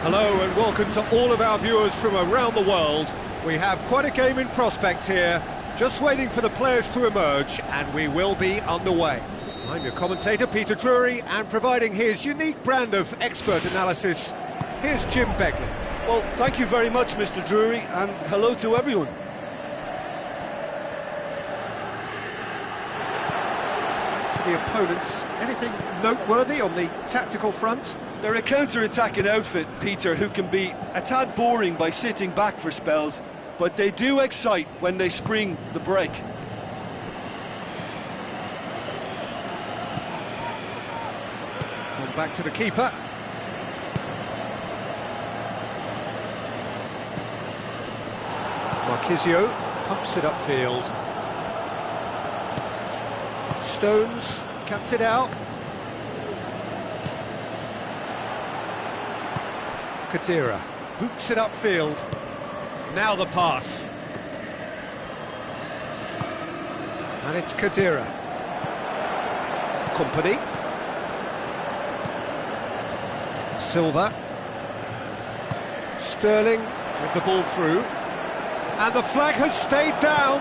Hello and welcome to all of our viewers from around the world. We have quite a game in prospect here, just waiting for the players to emerge, and we will be underway. I'm your commentator, Peter Drury, and providing his unique brand of expert analysis, here's Jim Begley. Well, thank you very much, Mr. Drury, and hello to everyone. As for the opponents, anything noteworthy on the tactical front? They're a counter-attacking outfit, Peter, who can be a tad boring by sitting back for spells, but they do excite when they spring the break. Come back to the keeper. Marquisio pumps it upfield. Stones cuts it out. Kadira boots it upfield. Now the pass. And it's Kadira. Company. Silva. Sterling with the ball through. And the flag has stayed down.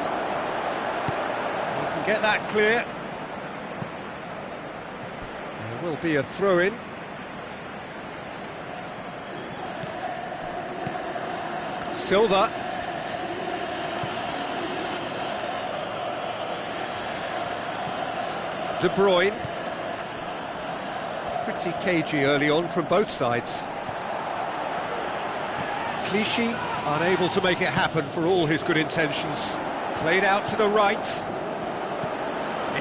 You can get that clear. There will be a throw-in. Silva. De Bruyne. Pretty cagey early on from both sides. Clichy unable to make it happen for all his good intentions. Played out to the right.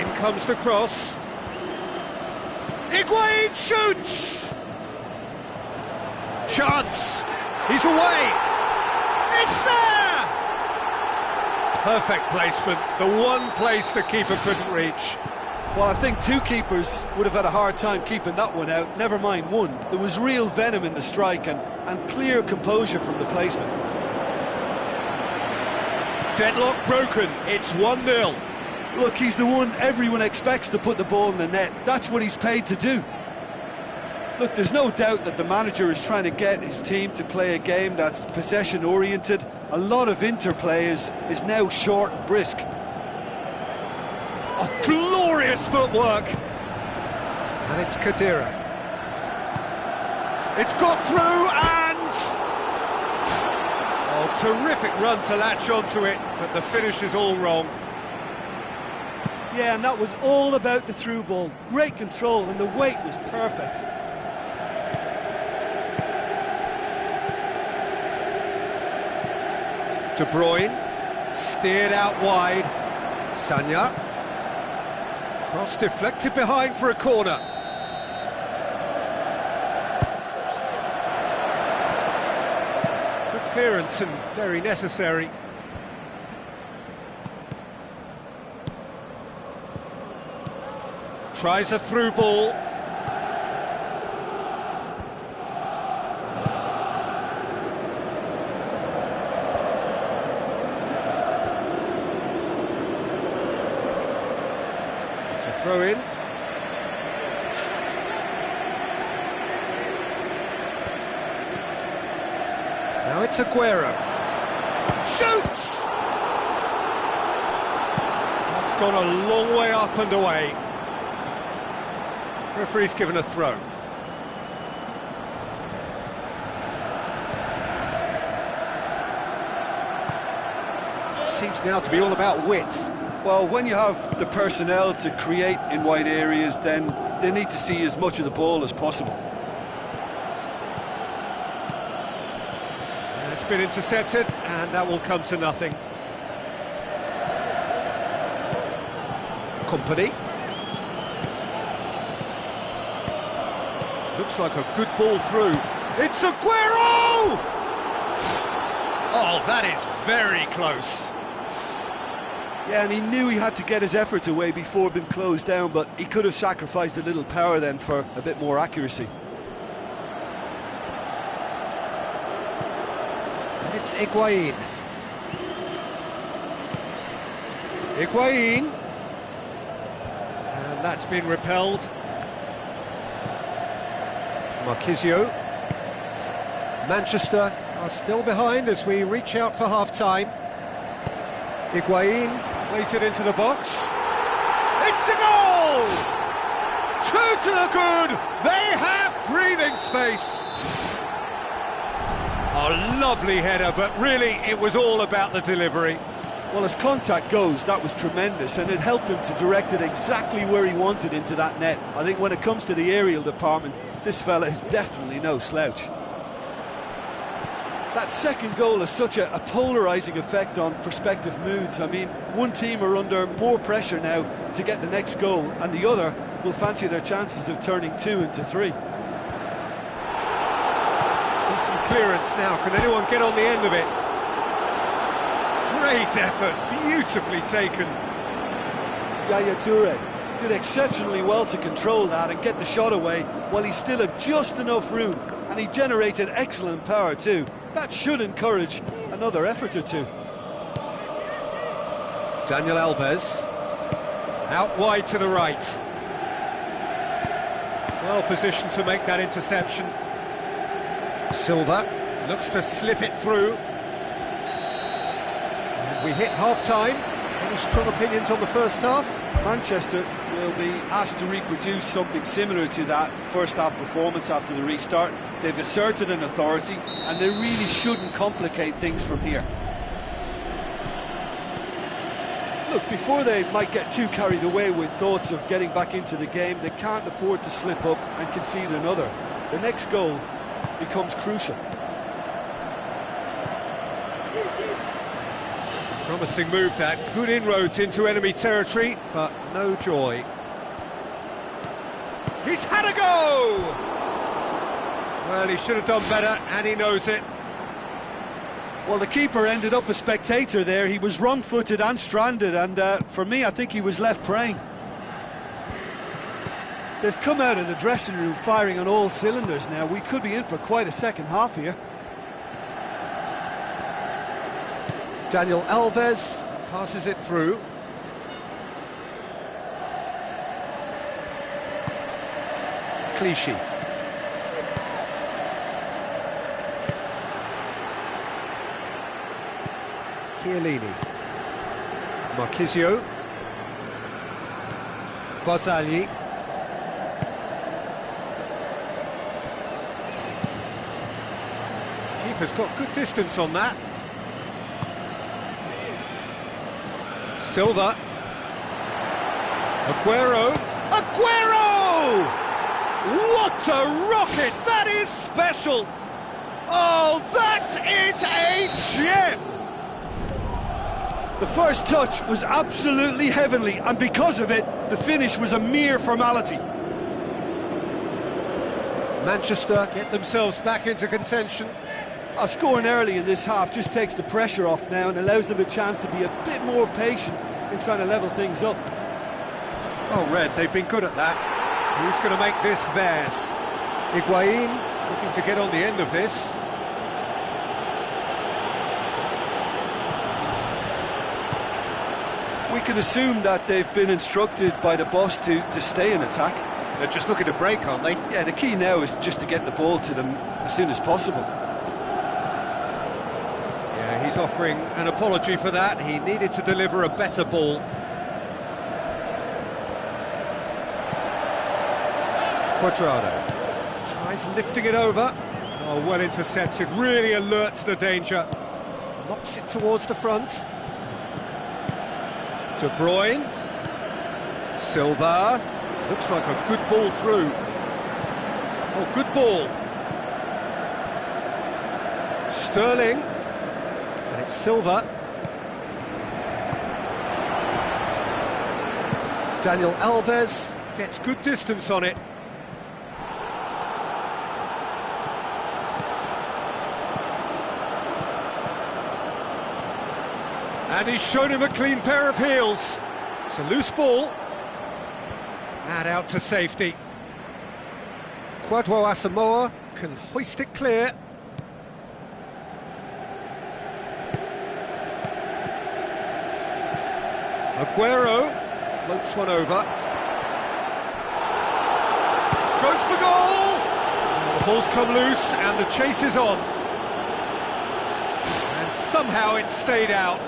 In comes the cross. Higuain shoots! Chance! He's away! It's there! Perfect placement, the one place the keeper couldn't reach. Well, I think two keepers would have had a hard time keeping that one out, never mind one. There was real venom in the strike and clear composure from the placement. Deadlock broken, it's 1-0. Look, he's the one everyone expects to put the ball in the net. That's what he's paid to do. Look, there's no doubt that the manager is trying to get his team to play a game that's possession-oriented. A lot of interplay is now short and brisk. Oh, glorious footwork! And it's Kadira. It's got through and... Oh, terrific run to latch onto it, but the finish is all wrong. Yeah, and that was all about the through ball. Great control, and the weight was perfect. De Bruyne, steered out wide. Sanya. Cross deflected behind for a corner. Clearance and very necessary. Tries a through ball. It's a throw in. Now it's Aguero. Shoots! That's gone a long way up and away. Referee's given a throw. Seems now to be all about width. Well, when you have the personnel to create in wide areas, then they need to see as much of the ball as possible. It's been intercepted, and that will come to nothing. Company. Looks like a good ball through. It's Aguero! Oh, that is very close. Yeah, and he knew he had to get his efforts away before being closed down, but he could have sacrificed a little power then for a bit more accuracy. And it's Higuain. Higuain. And that's been repelled. Marquisio. Manchester are still behind as we reach out for half-time. Higuain plays it into the box. It's a goal! 2 to the good! They have breathing space! A lovely header, but really it was all about the delivery. Well, as contact goes, that was tremendous, and it helped him to direct it exactly where he wanted into that net. I think when it comes to the aerial department, this fella is definitely no slouch. That second goal has such a polarising effect on prospective moods. I mean, one team are under more pressure now to get the next goal, and the other will fancy their chances of turning 2 into 3. Decent clearance now. Can anyone get on the end of it? Great effort, beautifully taken. Yaya Toure did exceptionally well to control that and get the shot away while he still had just enough room, and he generated excellent power too. That should encourage another effort or two. Daniel Alves, out wide to the right. Well positioned to make that interception. Silva looks to slip it through. And we hit half-time. Any strong opinions on the first half? Manchester will be asked to reproduce something similar to that first half performance after the restart. They've asserted an authority, and they really shouldn't complicate things from here. Look, before they might get too carried away with thoughts of getting back into the game, they can't afford to slip up and concede another. The next goal becomes crucial. Promising move that, good inroads into enemy territory, but no joy. He's had a go! Well, he should have done better, and he knows it. Well, the keeper ended up a spectator there. He was wrong-footed and stranded, and for me, I think he was left praying. They've come out of the dressing room firing on all cylinders now. We could be in for quite a second half here. Daniel Alves passes it through. Clichy. Chiellini. Marquisio. Barzagli. Keeper's got good distance on that. Silva. Aguero. Aguero! What a rocket! That is special! Oh, that is a gem! The first touch was absolutely heavenly, and because of it, the finish was a mere formality. Manchester get themselves back into contention. Scoring early in this half just takes the pressure off now and allows them a chance to be a bit more patient in trying to level things up. Well read, they've been good at that. Who's going to make this theirs? Higuain looking to get on the end of this. We can assume that they've been instructed by the boss to stay in attack. They're just looking to break, aren't they? Yeah, the key now is just to get the ball to them as soon as possible. Yeah, he's offering an apology for that. He needed to deliver a better ball. Cuadrado tries lifting it over. Oh, well intercepted, really alert to the danger. Knocks it towards the front. De Bruyne. Silva. Looks like a good ball through. Oh, good ball. Sterling. And it's Silva. Daniel Alves gets good distance on it. And he's shown him a clean pair of heels. It's a loose ball. And out to safety. Kwadwo Asamoah can hoist it clear. Aguero floats one over. Goes for goal! And the ball's come loose and the chase is on. And somehow it stayed out.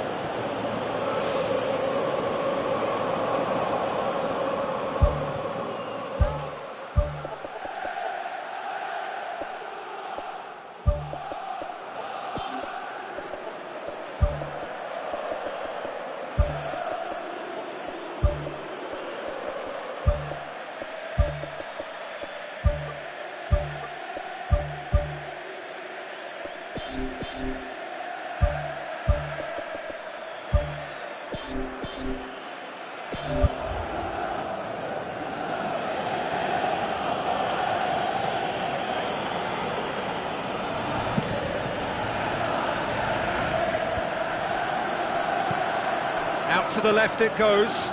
Out to the left it goes.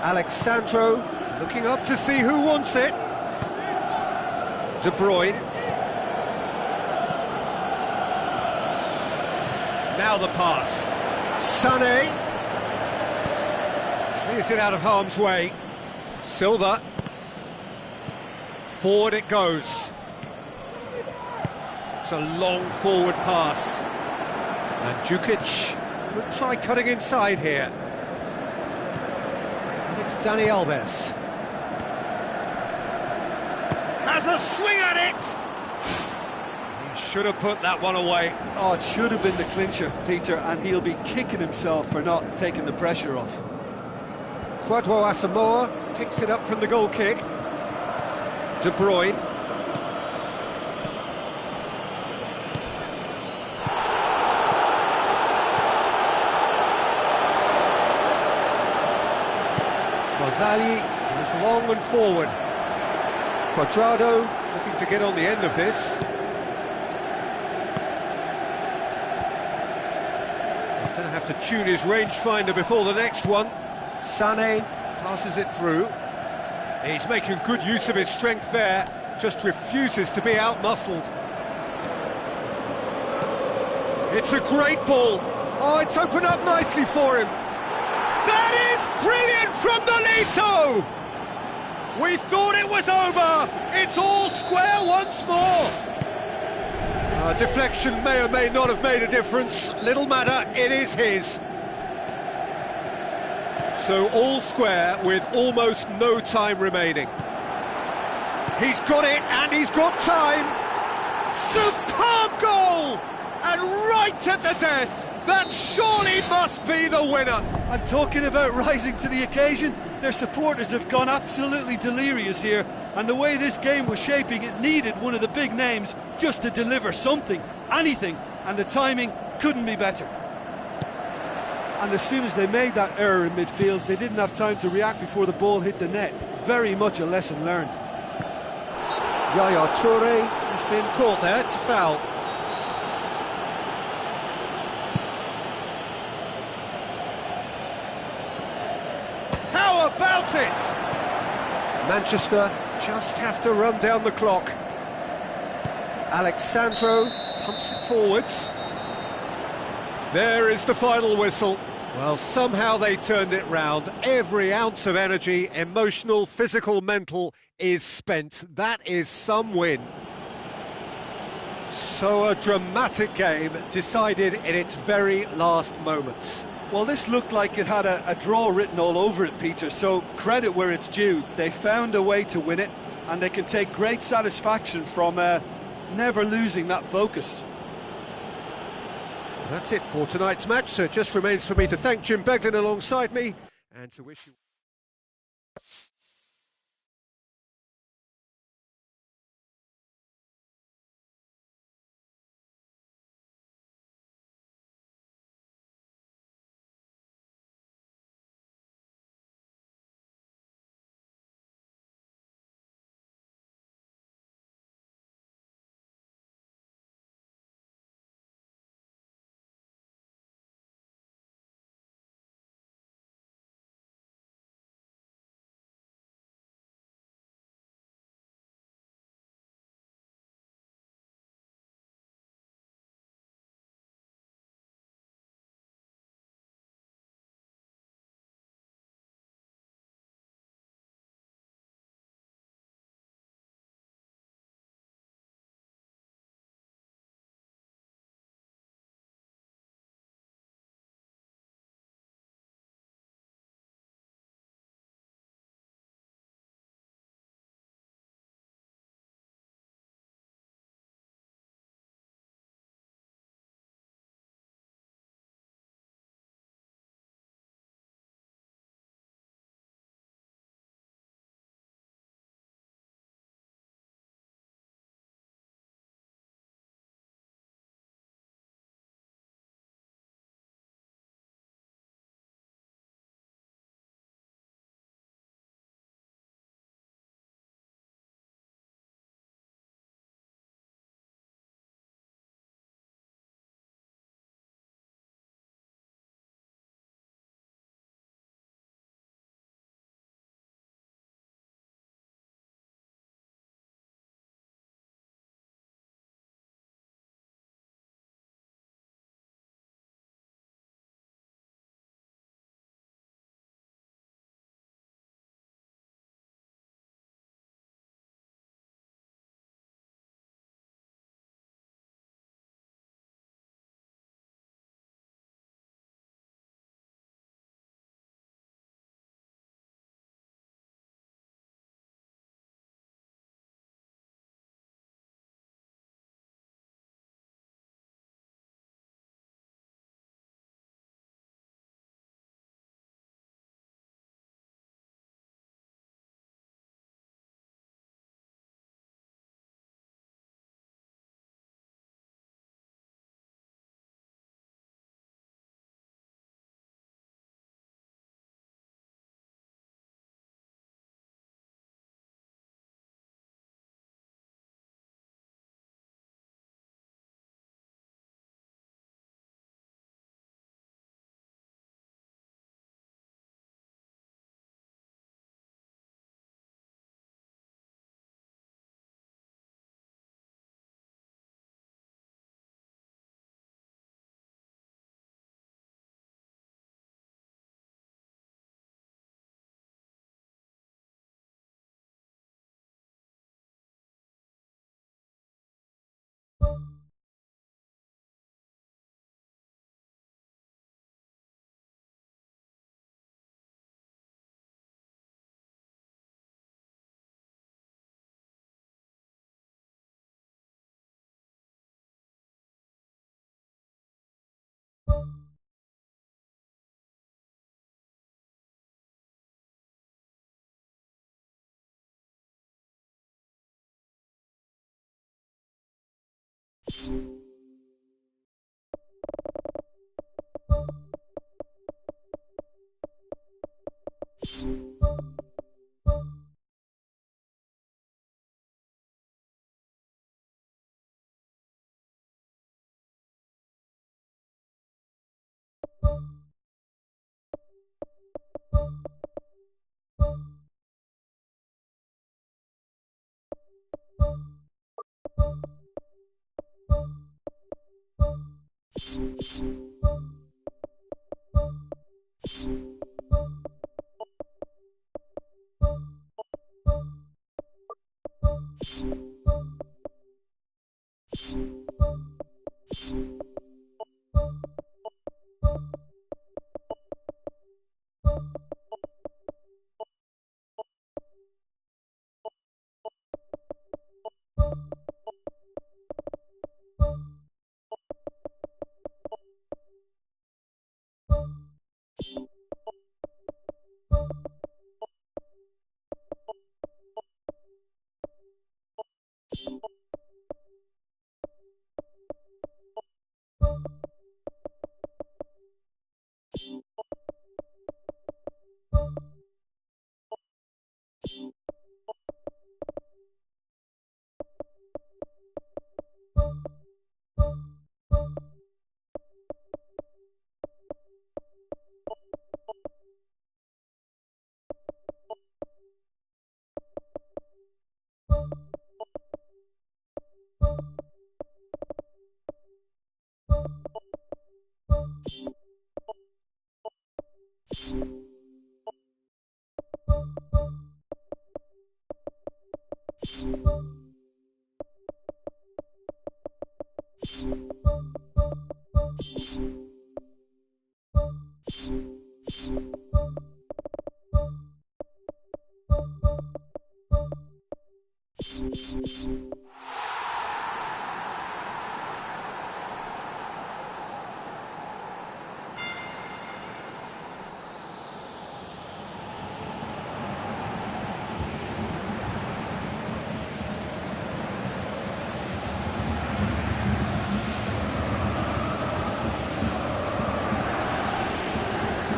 Alexandro looking up to see who wants it. De Bruyne. Now the pass. Sané. Clears it out of harm's way. Silva. Forward it goes. It's a long forward pass. And Djukic could try cutting inside here. And it's Dani Alves. Has a swing at it! He should have put that one away. Oh, it should have been the clincher, Peter, and he'll be kicking himself for not taking the pressure off. Kwadwo Asamoah picks it up from the goal kick. De Bruyne. Barzagli goes long and forward. Cuadrado looking to get on the end of this. He's going to have to tune his rangefinder before the next one. Sané passes it through. He's making good use of his strength there, just refuses to be out-muscled. It's a great ball. Oh, it's opened up nicely for him. That is brilliant from Nolito! We thought it was over. It's all square once more. Deflection may or may not have made a difference. Little matter, it is his. So all square with almost no time remaining. He's got it and he's got time. Superb goal! And right at the death. That surely must be the winner. And talking about rising to the occasion, their supporters have gone absolutely delirious here, and the way this game was shaping, it needed one of the big names just to deliver something, anything, and the timing couldn't be better. And as soon as they made that error in midfield, they didn't have time to react before the ball hit the net. Very much a lesson learned. Yaya Toure has been caught there, it's a foul. How about it? Manchester just have to run down the clock. Alexandro pumps it forwards. There is the final whistle. Well, somehow they turned it round. Every ounce of energy, emotional, physical, mental, is spent. That is some win. So a dramatic game decided in its very last moments. Well, this looked like it had a draw written all over it, Peter, so credit where it's due. They found a way to win it, and they can take great satisfaction from never losing that focus. That's it for tonight's match, so it just remains for me to thank Jim Beglin alongside me and to wish you...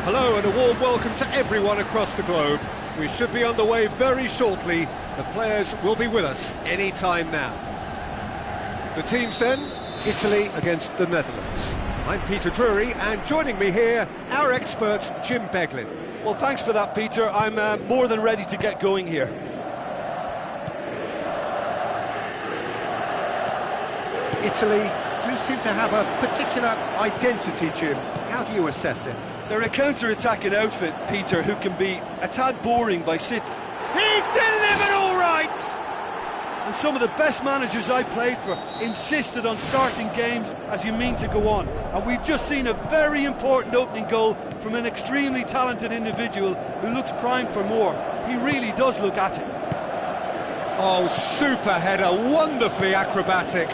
Hello and a warm welcome to everyone across the globe. We should be underway very shortly. The players will be with us any time now. The teams then, Italy against the Netherlands. I'm Peter Drury, and joining me here, our expert Jim Beglin. Well, thanks for that, Peter. I'm more than ready to get going here. Italy do seem to have a particular identity, Jim. How do you assess it? They're a counter-attacking outfit, Peter, who can be a tad boring by City. He's delivered all right! And some of the best managers I played for insisted on starting games as you mean to go on. And we've just seen a very important opening goal from an extremely talented individual who looks primed for more. He really does look at it. Oh, super header, wonderfully acrobatic.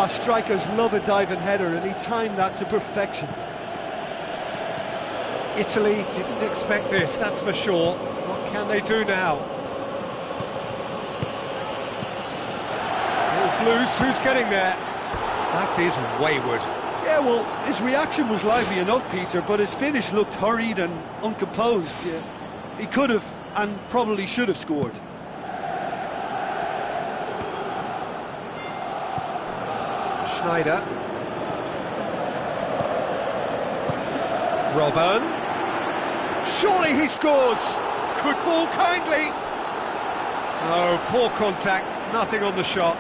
Strikers love a diving header, and he timed that to perfection. Italy didn't expect this, that's for sure. What can they do now? Ball's loose, who's getting there? That is wayward. Yeah, well, his reaction was lively enough, Peter, but his finish looked hurried and uncomposed. Yeah. He could have, and probably should have scored. Schneider. Robben. Surely he scores! Could fall kindly! Oh, poor contact, nothing on the shot.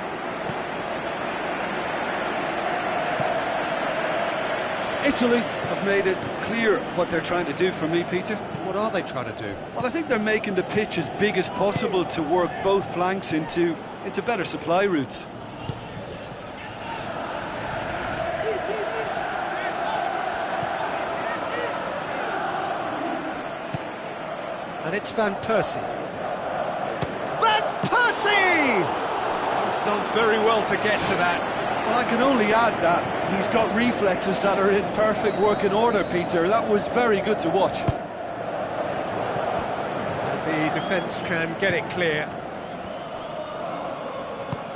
Italy have made it clear what they're trying to do for me, Peter. What are they trying to do? Well, I think they're making the pitch as big as possible to work both flanks into better supply routes. And it's Van Persie. Van Persie! He's done very well to get to that. Well, I can only add that he's got reflexes that are in perfect working order, Peter. That was very good to watch. And the defence can get it clear.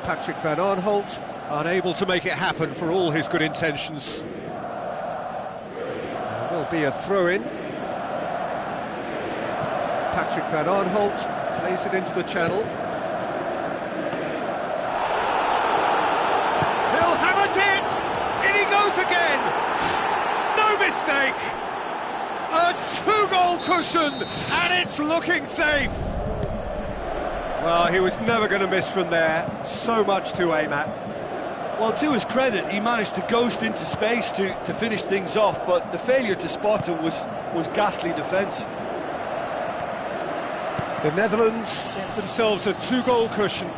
Patrick van Aanholt, unable to make it happen for all his good intentions. There will be a throw-in. Patrick van Aanholt plays it into the channel. He'll have a dip! In he goes again! No mistake! A two-goal cushion, and it's looking safe! Well, he was never going to miss from there. So much to aim at. Well, to his credit, he managed to ghost into space to finish things off, but the failure to spot him was ghastly defence. The Netherlands get themselves a 2-goal cushion.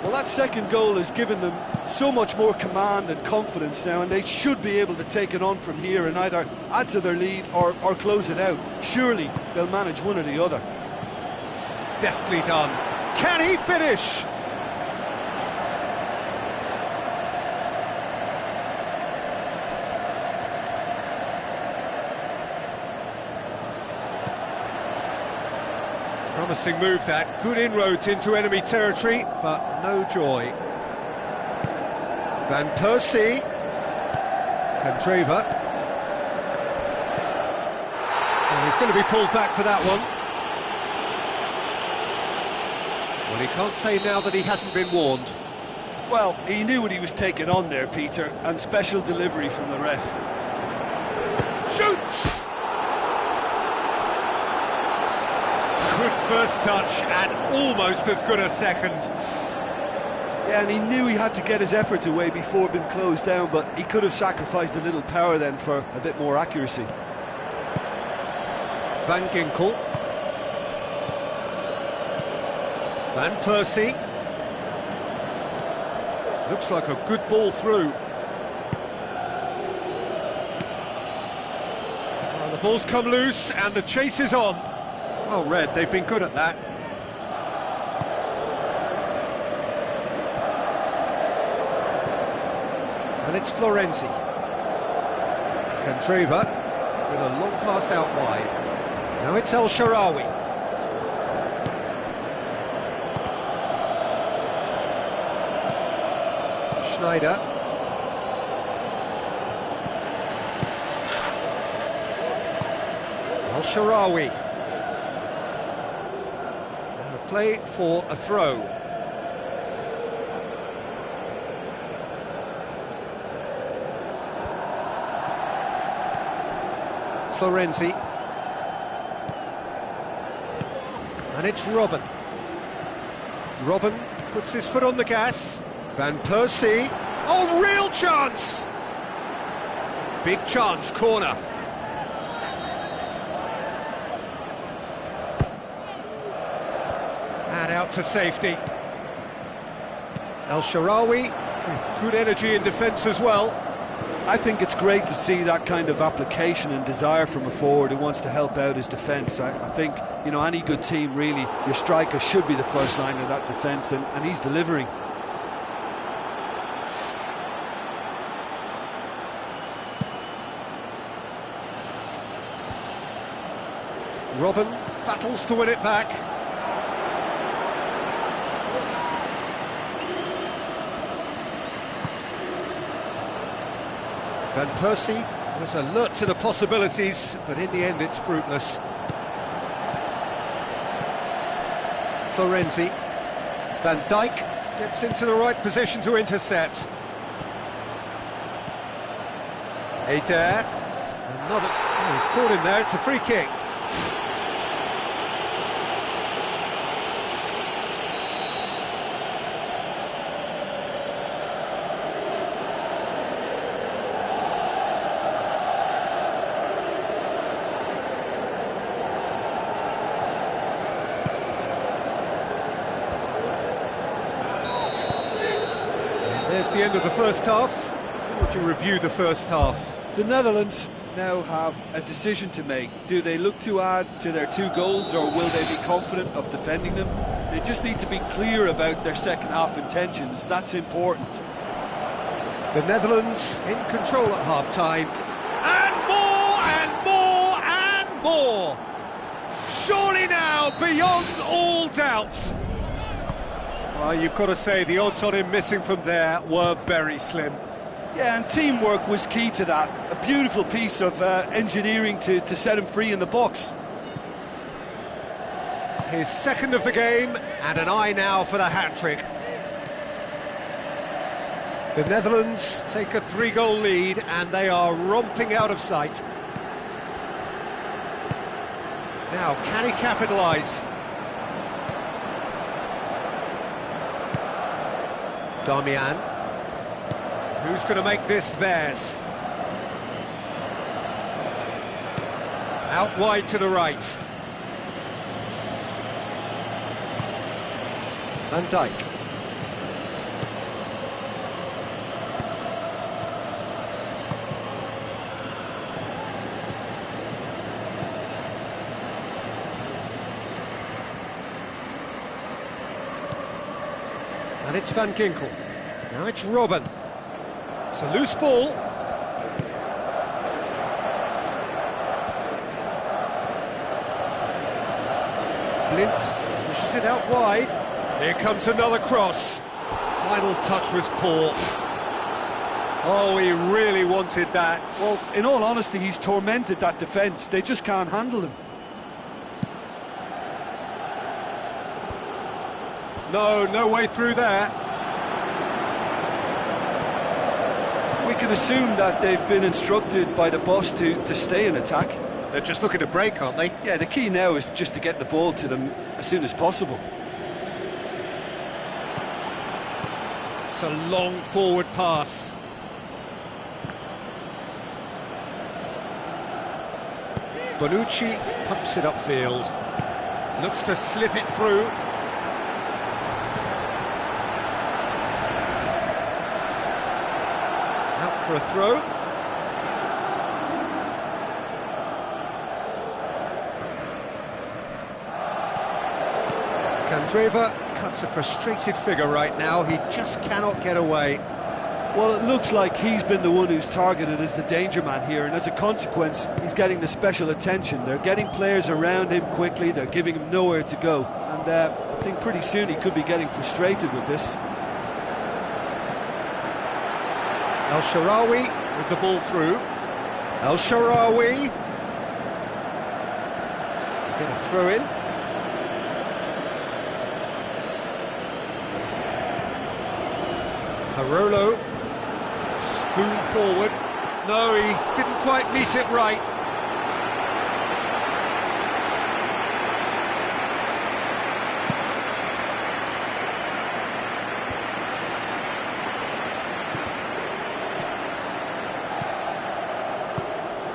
Well, that second goal has given them so much more command and confidence now, and they should be able to take it on from here and either add to their lead or close it out. Surely they'll manage one or the other. Deftly done. Can he finish? Promising move that, good inroads into enemy territory, but no joy. Van Persie, Candreva. And he's going to be pulled back for that one. Well, he can't say now that he hasn't been warned. Well, he knew what he was taking on there, Peter, and special delivery from the ref. Shoots! Good first touch and almost as good a second. Yeah, and he knew he had to get his efforts away before being closed down, but he could have sacrificed a little power then for a bit more accuracy. Van Ginkel. Van Persie. Looks like a good ball through. Well, the ball's come loose and the chase is on. Well, Red, they've been good at that. And it's Florenzi. Candreva with a long pass out wide. Now it's El Shaarawy. Schneider. El Shaarawy. Play for a throw. Florenzi. And it's Robben. Robben puts his foot on the gas. Van Persie. Oh, real chance! Big chance, corner. And out to safety. El Shaarawy with good energy in defence as well. I think it's great to see that kind of application and desire from a forward who wants to help out his defence. I think, you know, any good team really, your striker should be the first line of that defence, and he's delivering. Robben battles to win it back. Van Persie was alert to the possibilities, but in the end it's fruitless. Florenzi. Van Dijk gets into the right position to intercept. Adair. He's caught him there, it's a free kick. There's the end of the first half. How would you review the first half? The Netherlands now have a decision to make. Do they look to add to their 2 goals, or will they be confident of defending them? They just need to be clear about their second half intentions. That's important. The Netherlands in control at half-time. And more, and more, and more! Surely now, beyond all doubt. Well, you've got to say the odds on him missing from there were very slim. Yeah, and teamwork was key to that. A beautiful piece of engineering to set him free in the box. His second of the game, and an eye now for the hat-trick. The Netherlands take a 3-goal lead, and they are romping out of sight. Now, can he capitalise? Darmian. Who's going to make this theirs? Out wide to the right. Van Dijk. And it's Van Ginkel. Now it's Robben. It's a loose ball. Blind pushes it out wide. Here comes another cross. Final touch was poor. Oh, he really wanted that. Well, in all honesty, he's tormented that defence. They just can't handle him. No way through there. We can assume that they've been instructed by the boss to stay in attack. They're just looking to break, aren't they? Yeah, the key now is just to get the ball to them as soon as possible. It's a long forward pass. Bonucci pumps it upfield. Looks to slip it through. Out for a throw. Candreva cuts a frustrated figure right now. He just cannot get away. Well, it looks like he's been the one who's targeted as the danger man here, and as a consequence, he's getting the special attention. They're getting players around him quickly, they're giving him nowhere to go, and I think pretty soon he could be getting frustrated with this. El Shaarawy with the ball through. El Shaarawy. Get a throw in. Parolo. Spoon forward. No, he didn't quite meet it right.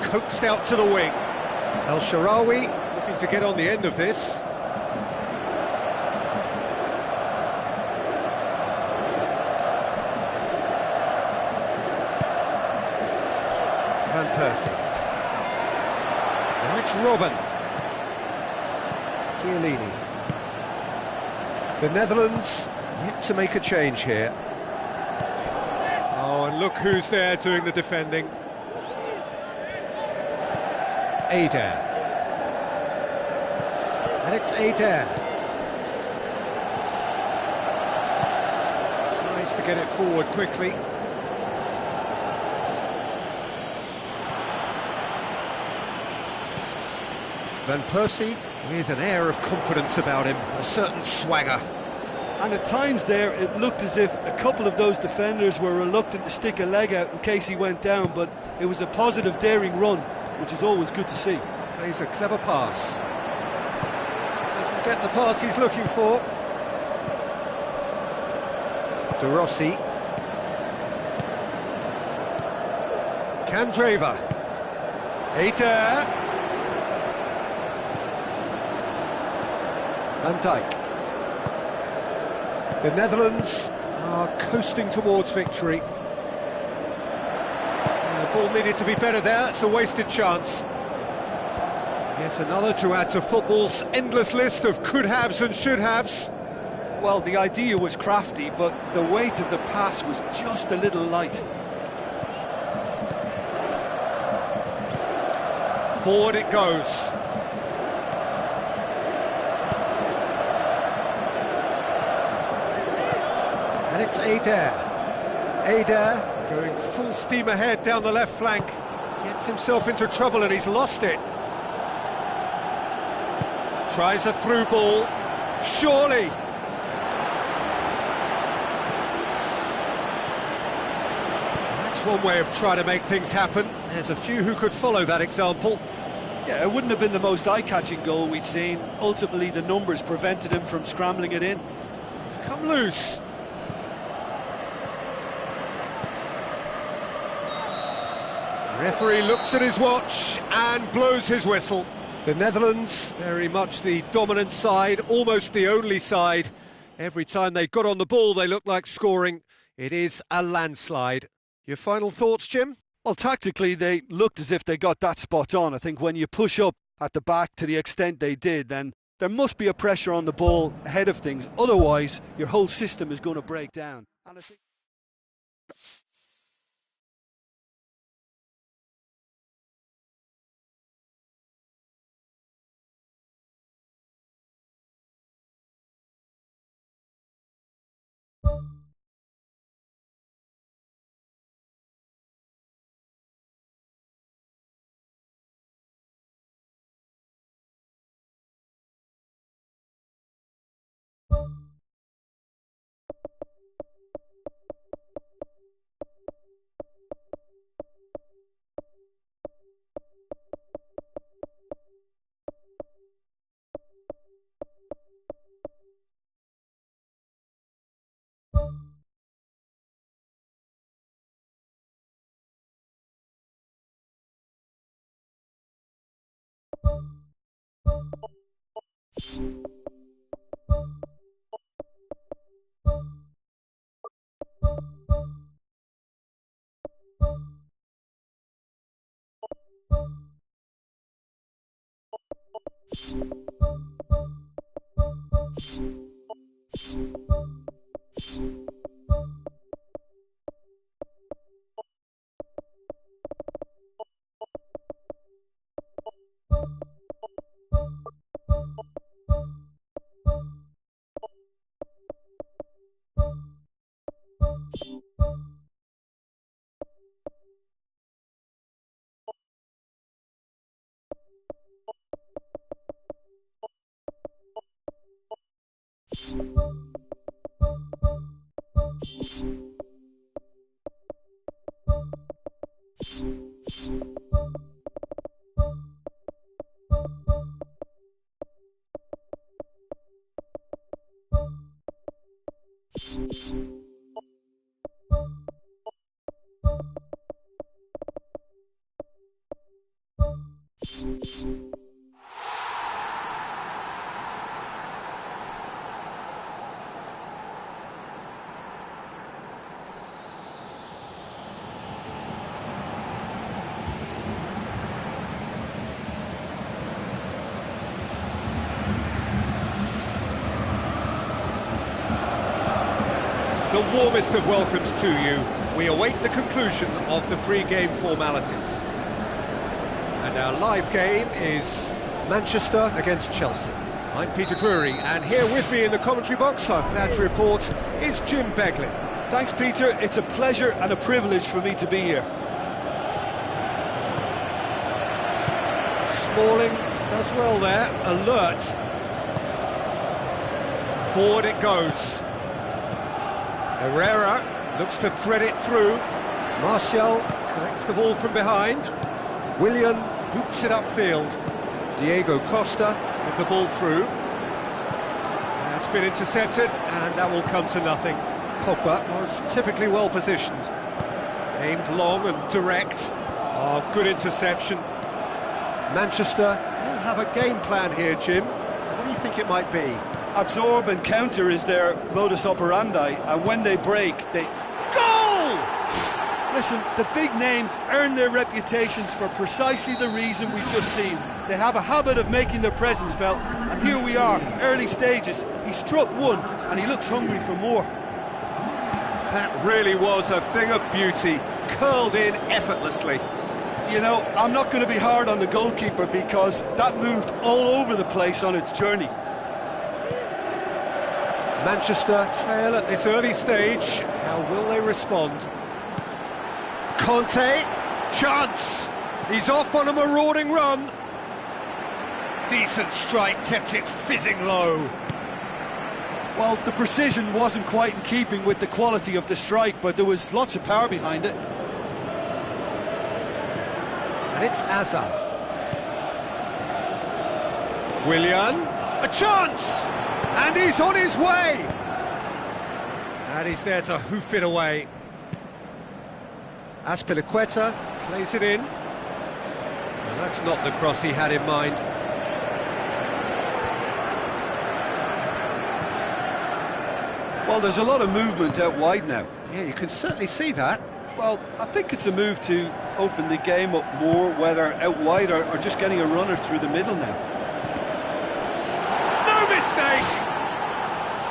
Coaxed out to the wing. El Shaarawy looking to get on the end of this. Van Persie. Now it's Robben. Chiellini. The Netherlands yet to make a change here. Oh, and look who's there doing the defending. Adair. And it's Adair. Tries to get it forward quickly. Van Persie with an air of confidence about him, a certain swagger. And at times there, it looked as if a couple of those defenders were reluctant to stick a leg out in case he went down, but it was a positive, daring run, which is always good to see. Plays a clever pass. Doesn't get the pass he's looking for. De Rossi. Candreva. Adair. Van Dijk. The Netherlands are coasting towards victory. The ball needed to be better there, it's a wasted chance. Yet another to add to football's endless list of could-haves and should-haves. Well, the idea was crafty, but the weight of the pass was just a little light. Forward it goes. And it's Adair. Adair going full steam ahead down the left flank. Gets himself into trouble and he's lost it. Tries a through ball. Surely. That's one way of trying to make things happen. There's a few who could follow that example. Yeah, it wouldn't have been the most eye-catching goal we'd seen. Ultimately, the numbers prevented him from scrambling it in. It's come loose. Referee looks at his watch and blows his whistle. The Netherlands, very much the dominant side, almost the only side. Every time they got on the ball, they looked like scoring. It is a landslide. Your final thoughts, Jim? Well, tactically, they looked as if they got that spot on. I think when you push up at the back to the extent they did, then there must be a pressure on the ball ahead of things. Otherwise, your whole system is going to break down. And I think The warmest of welcomes to you. We await the conclusion of the pre-game formalities. And our live game is Manchester against Chelsea. I'm Peter Drury, and here with me in the commentary box, I'm glad to report, is Jim Beglin. thanks, Peter. It's a pleasure and a privilege for me to be here. Smalling does well there, alert. Forward it goes. Herrera looks to thread it through. Martial collects the ball from behind. Willian boots it upfield. Diego Costa with the ball through. That's been intercepted, and that will come to nothing. Pogba was typically well positioned. Aimed long and direct. Oh, good interception. Manchester will have a game plan here, Jim. What do you think it might be? Absorb and counter is their modus operandi, and when they break, they... Goal! Listen, the big names earn their reputations for precisely the reason we've just seen. They have a habit of making their presence felt, and here we are, early stages. He struck one, and he looks hungry for more. That really was a thing of beauty, curled in effortlessly. You know, I'm not going to be hard on the goalkeeper because that moved all over the place on its journey. Manchester trail at this early stage. How will they respond? Conte, chance! He's off on a marauding run. Decent strike, kept it fizzing low. Well, the precision wasn't quite in keeping with the quality of the strike, but there was lots of power behind it. And it's Hazard. Willian, a chance! And he's on his way! And he's there to hoof it away. Azpilicueta Plays it in. Well, that's not the cross he had in mind. Well, there's a lot of movement out wide now. Yeah, you can certainly see that. Well, I think it's a move to open the game up more, whether out wide or just getting a runner through the middle now. No mistake!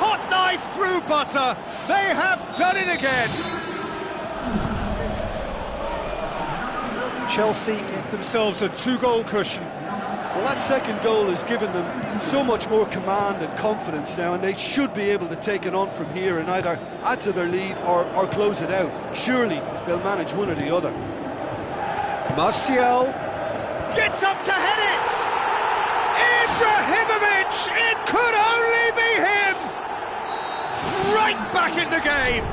Hot knife through butter. They have done it again. Chelsea get themselves a 2-goal cushion. Well, that second goal has given them so much more command and confidence now, and they should be able to take it on from here and either add to their lead or close it out. Surely they'll manage one or the other. Martial gets up to head it! Ibrahimovic! It could only be him! Right back in the game!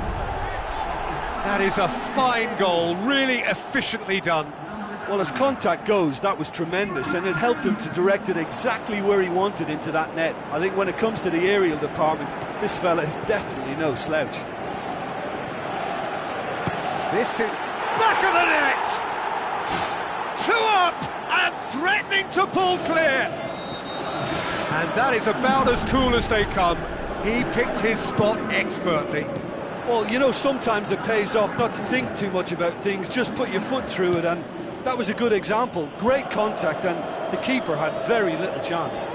That is a fine goal, really efficiently done. Well, as contact goes, that was tremendous, and it helped him to direct it exactly where he wanted into that net. I think when it comes to the aerial department, this fella is definitely no slouch. This is back of the net! 2 up and threatening to pull clear. And that is about as cool as they come. He picked his spot expertly. Well, you know, sometimes it pays off not to think too much about things, just put your foot through it, and that was a good example. Great contact, and the keeper had very little chance.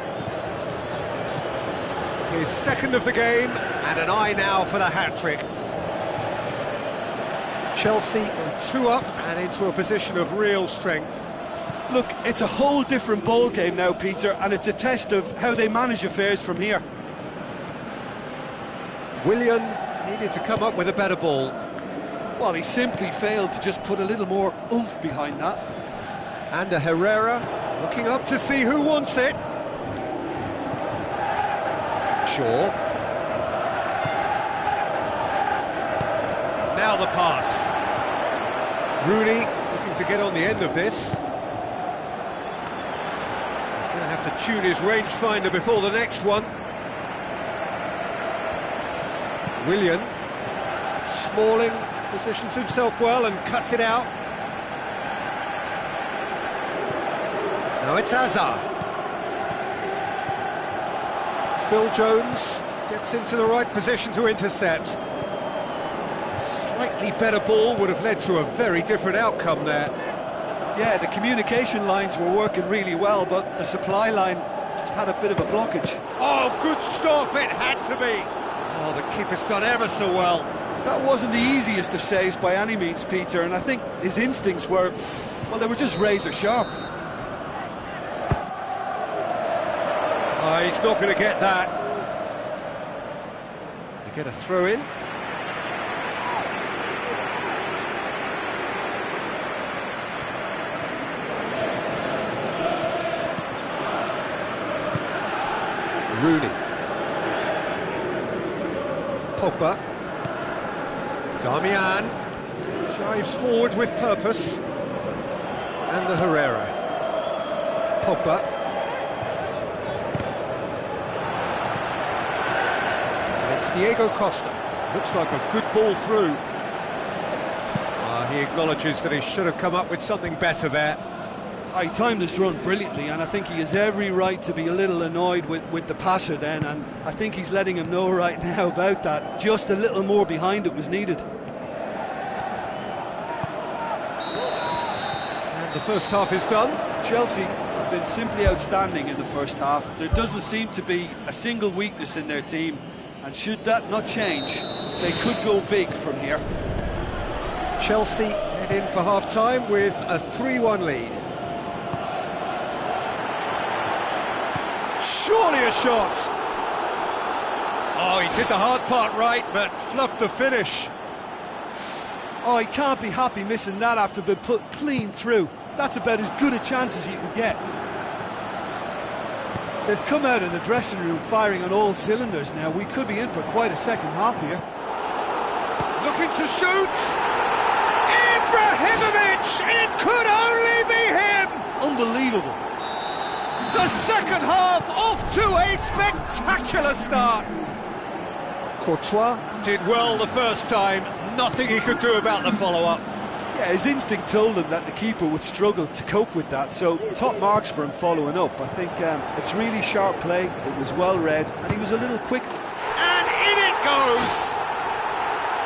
His second of the game, and an eye now for the hat-trick. Chelsea are 2 up and into a position of real strength. Look, it's a whole different ball game now, Peter, and it's a test of how they manage affairs from here. Willian needed to come up with a better ball. Well, he simply failed to just put a little more oomph behind that. And Herrera looking up to see who wants it. Shaw. Now the pass. Rooney looking to get on the end of this. He's going to have to tune his rangefinder before the next one. Willian. Smalling positions himself well and cuts it out. Now it's Hazard. Phil Jones gets into the right position to intercept. A slightly better ball would have led to a very different outcome there. Yeah, the communication lines were working really well, but the supply line just had a bit of a blockage. Oh, good stop, it had to be. Oh, the keeper's done ever so well. That wasn't the easiest of saves by any means, Peter, and I think his instincts were, well, they were just razor sharp. Oh, he's not going to get that. They get a throw in. Rooney. Pogba. Darmian drives forward with purpose. And the Herrera. Pogba. And it's Diego Costa. Looks like a good ball through. He acknowledges that he should have come up with something better there. He timed this run brilliantly, and I think he has every right to be a little annoyed with the passer then, and I think he's letting him know right now about that. Just a little more behind it was needed. And the first half is done. Chelsea have been simply outstanding in the first half. There doesn't seem to be a single weakness in their team, and should that not change, they could go big from here. Chelsea head in for half-time with a 3-1 lead. Surely a shot! Oh, he did the hard part right, but fluffed the finish. Oh, he can't be happy missing that after being put clean through. That's about as good a chance as you can get. They've come out of the dressing room firing on all cylinders now. We could be in for quite a second half here. Looking to shoot! Ibrahimovic! It could only be him! Unbelievable. The second half off to a spectacular start. Courtois did well the first time, nothing he could do about the follow-up. Yeah, his instinct told him that the keeper would struggle to cope with that, so top marks for him following up. I think it's really sharp play, it was well read, and he was a little quick. And in it goes!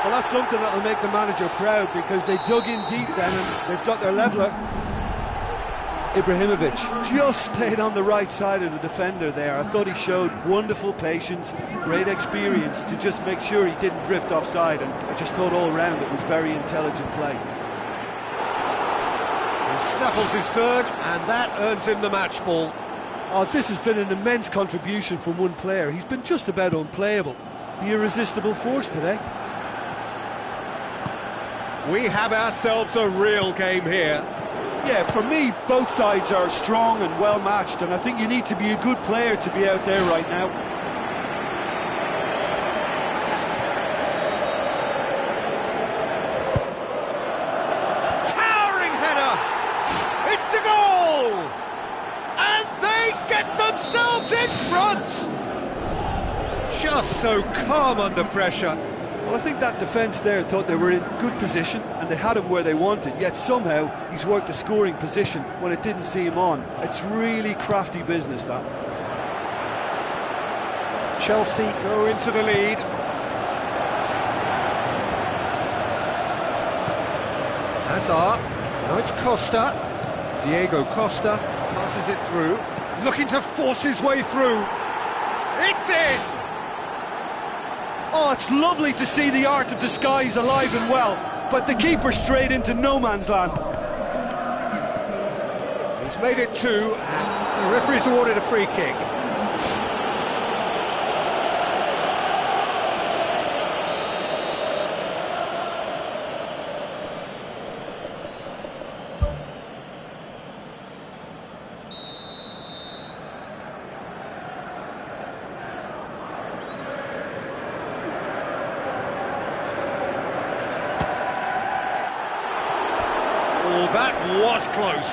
Well, that's something that'll make the manager proud, because they dug in deep then and they've got their leveller. Ibrahimovic just stayed on the right side of the defender there. I thought he showed wonderful patience, great experience to just make sure he didn't drift offside, and I just thought all round it was very intelligent play. He snaffles his third, and that earns him the match ball. Oh, this has been an immense contribution from one player. He's been just about unplayable. The irresistible force today. We have ourselves a real game here. Yeah, for me, both sides are strong and well matched, and I think you need to be a good player to be out there right now. Towering header! It's a goal! And they get themselves in front! Just so calm under pressure. Well, I think that defence there thought they were in good position and they had him where they wanted, yet somehow he's worked the scoring position when it didn't see him on. It's really crafty business, that. Chelsea go into the lead. Hazard, now it's Costa. Diego Costa passes it through, looking to force his way through. It's in! Oh, it's lovely to see the art of disguise alive and well, but the keeper straight into no man's land. He's made it 2, and the referee's awarded a free kick. Oh, that was close.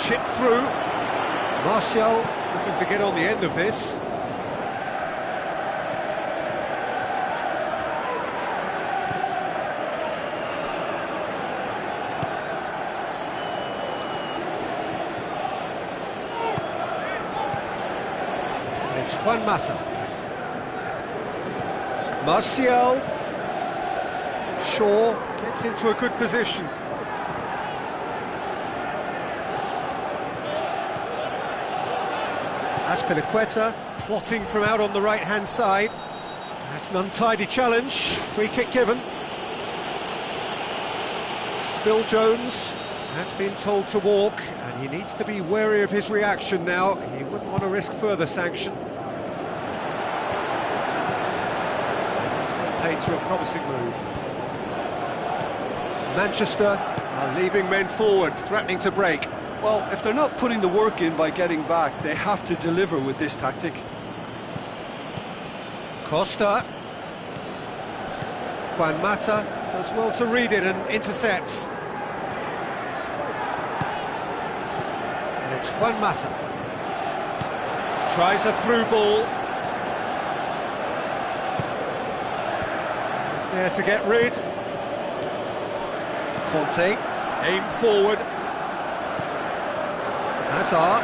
Chip through. Martial looking to get on the end of this. It's Juan Mata. Martial. Shaw gets into a good position. Azpilicueta plotting from out on the right-hand side. That's an untidy challenge. Free kick given. Phil Jones has been told to walk, and he needs to be wary of his reaction now. He wouldn't want to risk further sanction. He's been paid to a promising move. Manchester are leaving men forward, threatening to break. Well, if they're not putting the work in by getting back, they have to deliver with this tactic. Costa. Juan Mata does well to read it and intercepts. And it's Juan Mata. Tries a through ball. He's there to get rid. Conte, aim forward. Hazard.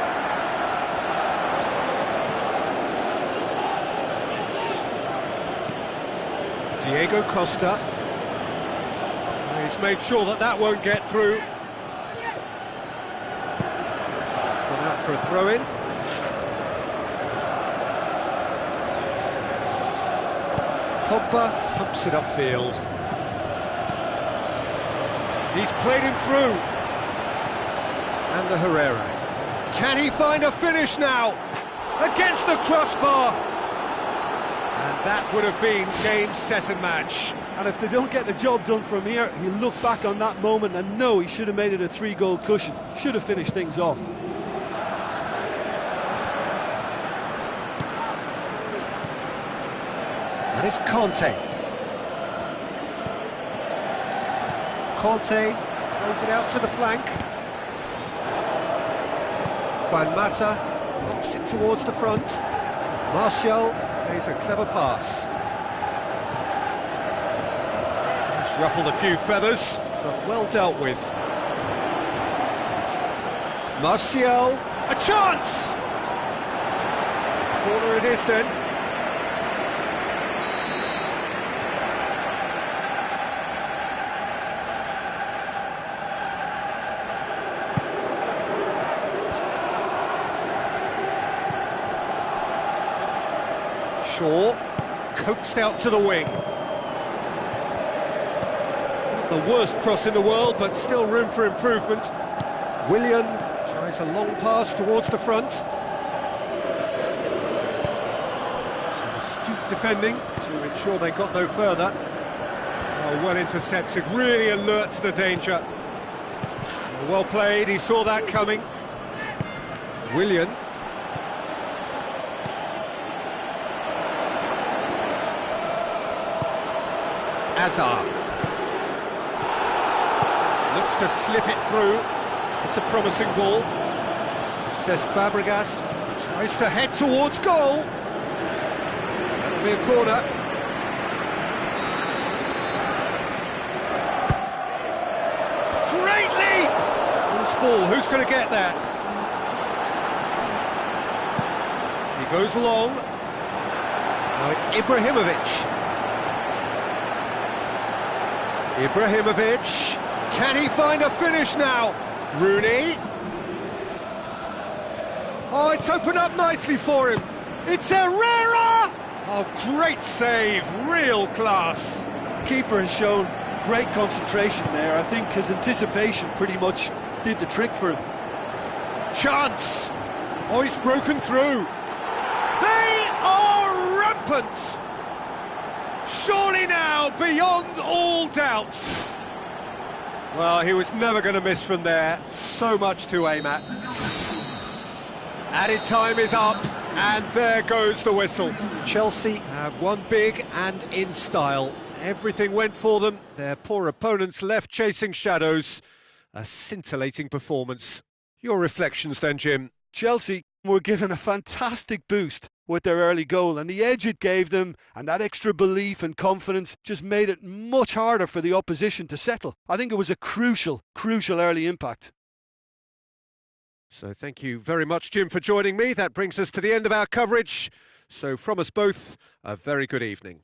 Diego Costa. He's made sure that that won't get through. It's gone out for a throw-in. Pogba pumps it upfield. He's played him through. And the Herrera. Can he find a finish now? Against the crossbar! And that would have been game, set and match. And if they don't get the job done from here, he'll look back on that moment and know he should have made it a 3-goal cushion. Should have finished things off. And it's Conte. Conte plays it out to the flank. Juan Mata knocks it towards the front. Martial plays a clever pass. It's ruffled a few feathers, but well dealt with. Martial, a chance! Corner it is then. Shaw, coaxed out to the wing. Not the worst cross in the world, but still room for improvement. Willian tries a long pass towards the front. Some astute defending to ensure they got no further. Oh, well intercepted, really alert to the danger. Well played, he saw that coming. Willian. Azar looks to slip it through. It's a promising ball. Cesc Fabregas tries to head towards goal. That'll be a corner. Great leap! Loose ball, who's going to get that? He goes long. Now it's Ibrahimovic. Ibrahimovic, can he find a finish now? Rooney. Oh, it's opened up nicely for him. It's Herrera! Oh, great save, real class. The keeper has shown great concentration there. I think his anticipation pretty much did the trick for him. Chance! Oh, he's broken through. They are rampant! Surely now, beyond all doubt. Well, he was never going to miss from there. So much to aim at. Added time is up, and there goes the whistle. Chelsea have won big and in style. Everything went for them. Their poor opponents left chasing shadows. A scintillating performance. Your reflections then, Jim? Chelsea were given a fantastic boost with their early goal, and the edge it gave them and that extra belief and confidence just made it much harder for the opposition to settle. I think it was a crucial early impact. So thank you very much, Jim, for joining me. That brings us to the end of our coverage. So from us both, a very good evening.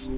So,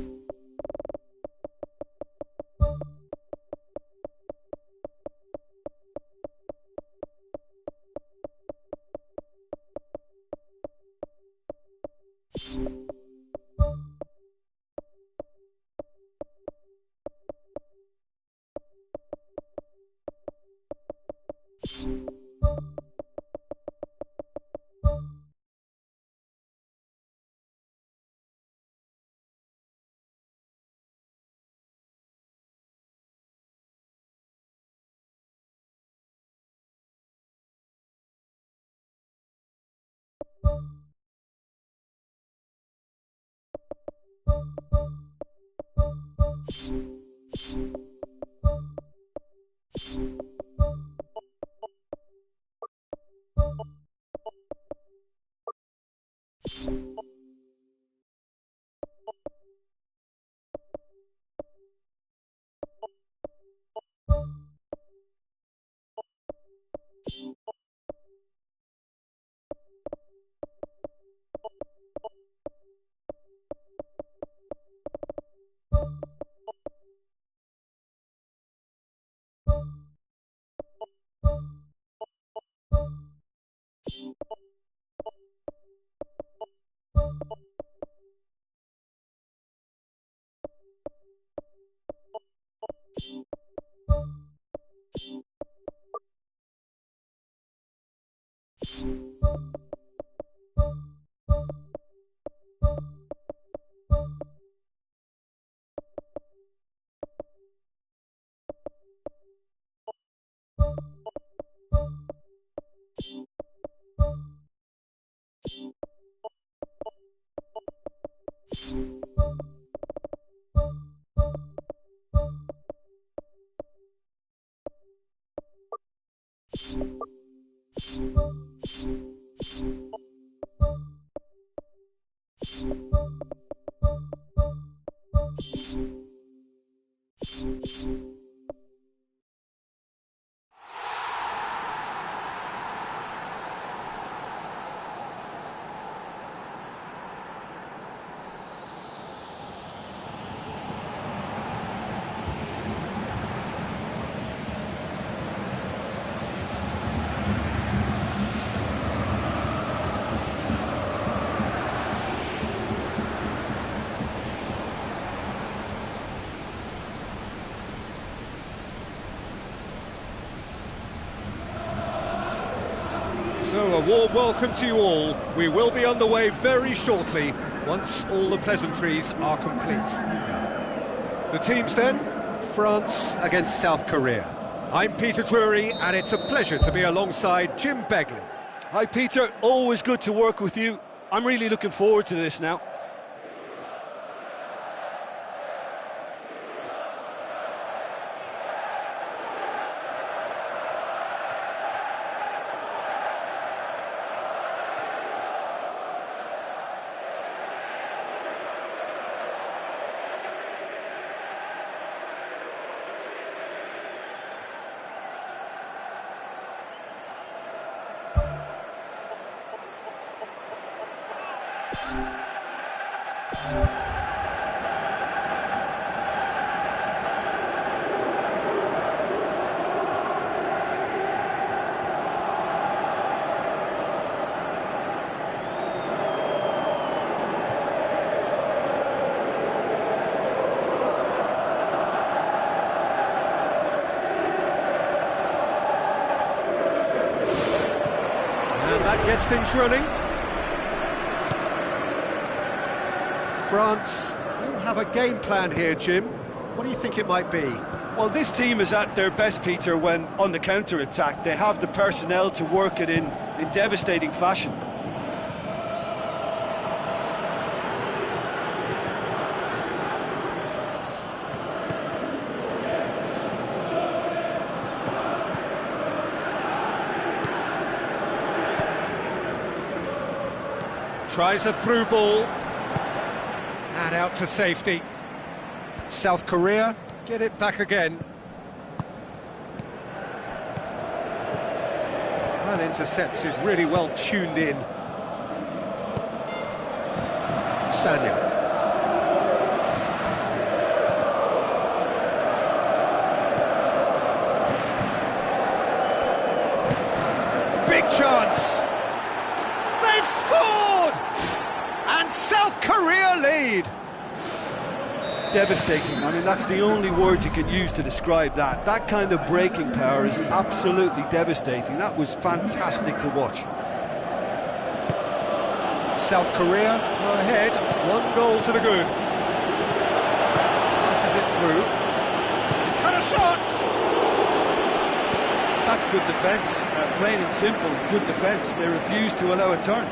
a warm welcome to you all. We will be on the way very shortly, once all the pleasantries are complete. The teams then, France against South Korea. I'm Peter Drury, and it's a pleasure to be alongside Jim Beglin. Hi Peter, always good to work with you. I'm really looking forward to this now. And that gets things running. France will have a game plan here, Jim. What do you think it might be? Well, this team is at their best, Peter, when on the counter-attack. They have the personnel to work it in devastating fashion. Tries a through ball. And out to safety. South Korea get it back again. Well intercepted, really well tuned in. Sanya. big chance. They've scored! And South Korea lead. Devastating. I mean, that's the only word you can use to describe that. That kind of breaking power is absolutely devastating. That was fantastic to watch. South Korea go ahead, 1 goal to the good. Passes it through. He's had a shot! That's good defence. Plain and simple, good defence. They refuse to allow a turn.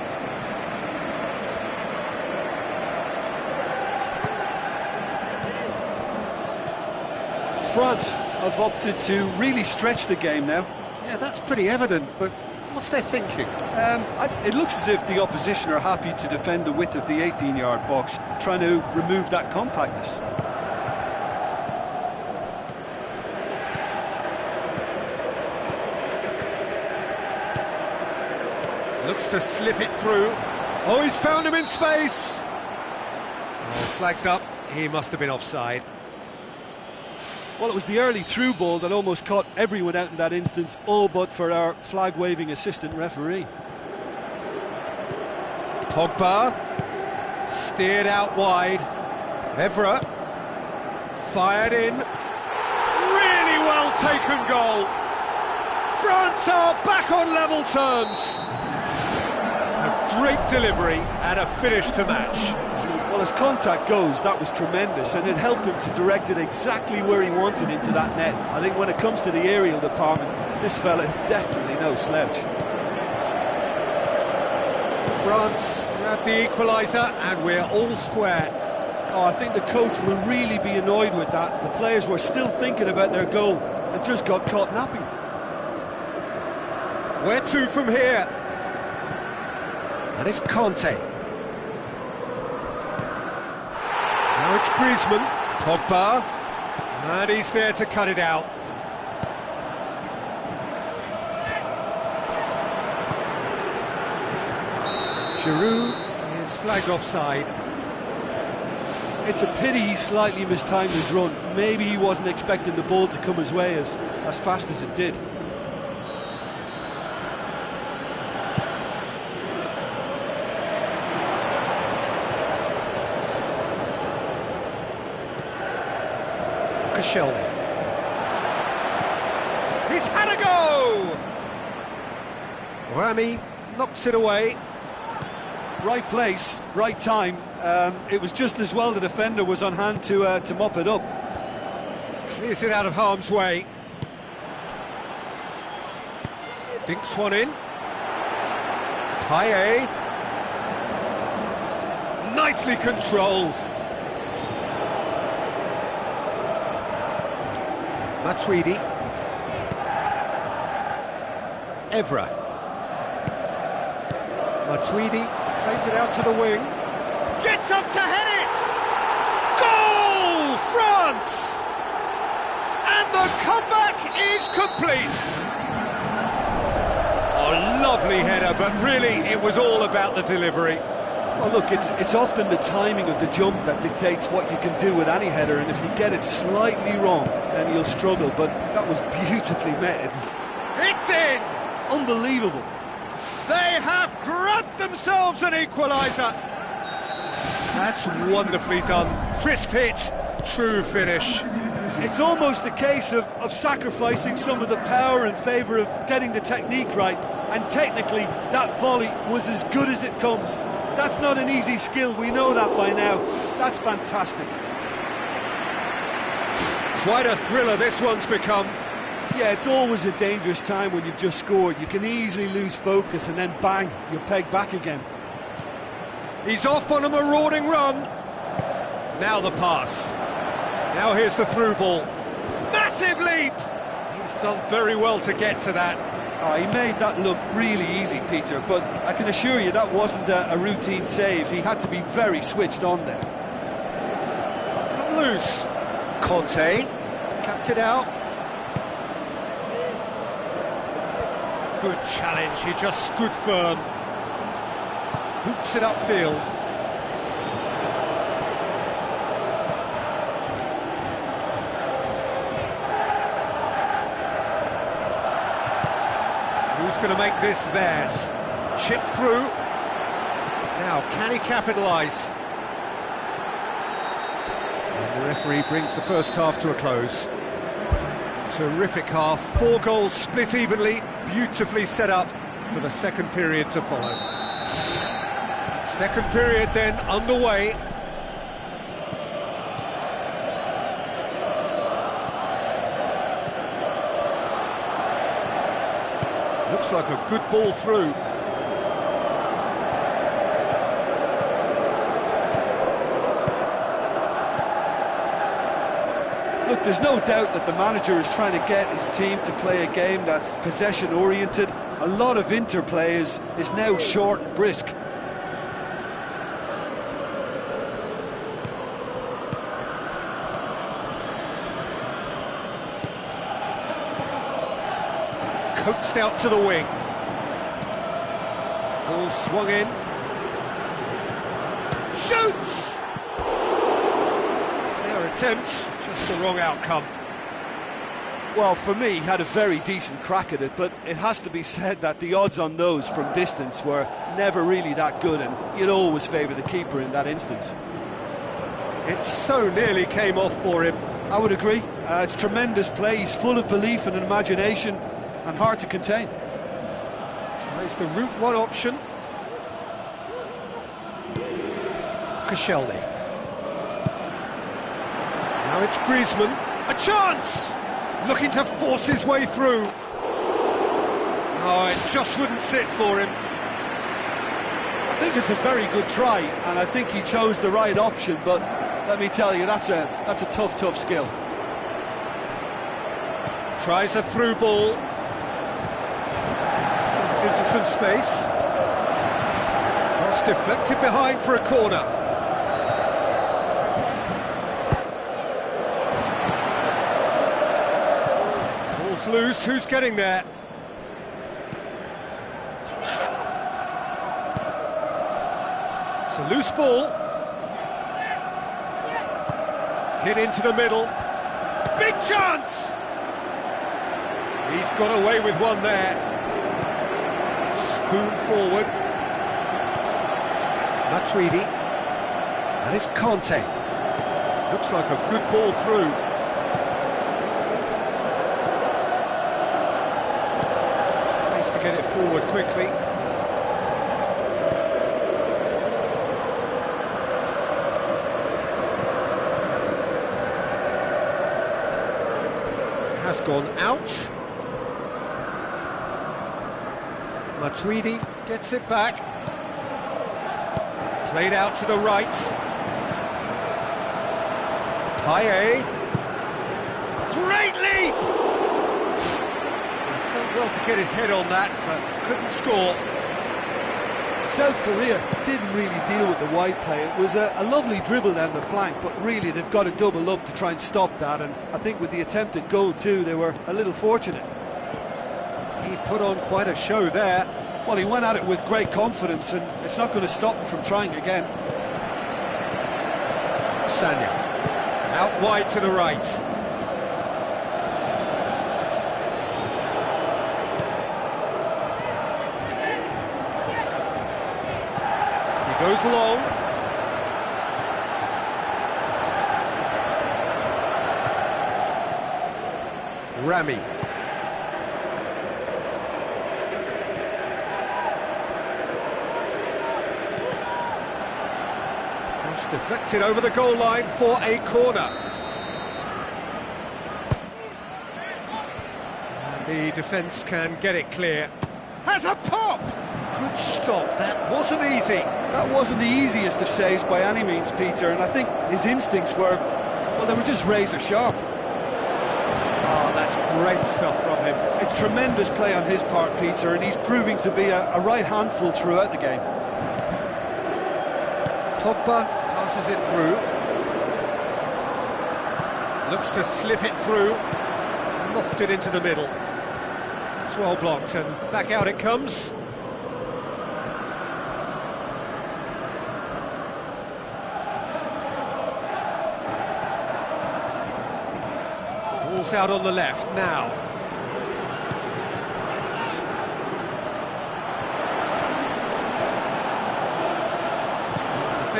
France have opted to really stretch the game now. Yeah, that's pretty evident, but what's their thinking? It looks as if the opposition are happy to defend the width of the 18-yard box, trying to remove that compactness. Looks to slip it through. Oh, he's found him in space! Oh, flags up. He must have been offside. Well, it was the early through ball that almost caught everyone out in that instance, all but for our flag-waving assistant referee. Pogba, steered out wide. Evra, fired in. Really well taken goal. France are back on level terms. A great delivery and a finish to match. Well, as contact goes, that was tremendous, and it helped him to direct it exactly where he wanted into that net. I think when it comes to the aerial department, this fella is definitely no slouch. France grab the equaliser, and we're all square. Oh, I think the coach will really be annoyed with that. The players were still thinking about their goal and just got caught napping. Where to from here? And it's Conte. Now it's Griezmann, Pogba, and he's there to cut it out. Giroud is flagged offside. It's a pity he slightly mistimed his run. Maybe he wasn't expecting the ball to come his way as fast as it did. Shelby. He's had a go! Rami knocks it away. Right place, right time. It was just as well the defender was on hand to mop it up. Clears it out of harm's way. Dinks one in. Payet. Nicely controlled. Matuidi. Evra. Matuidi plays it out to the wing. Gets up to head it! Goal! France! And the comeback is complete! Oh, lovely header, but really it was all about the delivery. Well, look, it's often the timing of the jump that dictates what you can do with any header, and if you get it slightly wrong, then you'll struggle, but that was beautifully met. It's in! Unbelievable. They have grabbed themselves an equaliser. That's wonderfully done. Crisp hit, true finish. It's almost a case of sacrificing some of the power in favour of getting the technique right, and technically that volley was as good as it comes. That's not an easy skill, we know that by now. That's fantastic. Quite a thriller this one's become. Yeah, it's always a dangerous time when you've just scored. You can easily lose focus and then bang, you're pegged back again. He's off on a marauding run. Now the pass. Now here's the through ball. Massive leap! He's done very well to get to that. Oh, he made that look really easy, Peter, but I can assure you that wasn't a routine save. He had to be very switched on there. It's come loose. Conte cuts it out. Good challenge, he just stood firm. Boots it upfield. Who's going to make this theirs? Chip through. Now, can he capitalise? And the referee brings the first half to a close. Terrific half, 4 goals split evenly, beautifully set up for the second period to follow. Second period then underway. Looks like a good ball through. Look, there's no doubt that the manager is trying to get his team to play a game that's possession-oriented. A lot of interplay is now short and brisk. Coaxed out to the wing. Ball swung in. Shoots! Fair attempt, just the wrong outcome. Well, for me, he had a very decent crack at it, but it has to be said that the odds on those from distance were never really that good, and you'd always favour the keeper in that instance. It so nearly came off for him. I would agree. It's tremendous play. He's full of belief and imagination, and hard to contain. Tries the route one option. Koscielny. Now it's Griezmann. A chance! Looking to force his way through. Oh, it just wouldn't sit for him. I think it's a very good try, and I think he chose the right option, but let me tell you, that's a tough skill. Tries a through ball. Gets into some space. Cross deflected behind for a corner. Ball's loose, who's getting there? It's a loose ball. Hit into the middle. Big chance! He's got away with one there. Spoon forward. Matuidi. And it's Conte. Looks like a good ball through. Tries to get it forward quickly. Has gone out. Matuidi gets it back. Played out to the right. Payet. Great leap! He's done well to get his head on that, but couldn't score. South Korea didn't really deal with the wide play. It was a lovely dribble down the flank, but really they've got to double up to try and stop that, and I think with the attempted goal too, they were a little fortunate. He put on quite a show there. Well, he went at it with great confidence, and it's not going to stop him from trying again. Sanya, out wide to the right. He goes long. Rami. Cross deflected over the goal line for a corner. And the defence can get it clear. Has a pop! Good stop, that wasn't easy. That wasn't the easiest of saves by any means, Peter, and I think his instincts were, well, they were just razor sharp. Oh, that's great stuff from him. It's tremendous play on his part, Peter, and he's proving to be a right handful throughout the game. Pogba passes it through. Looks to slip it through. Lofted into the middle. It's well blocked, and back out it comes. Ball's out on the left now.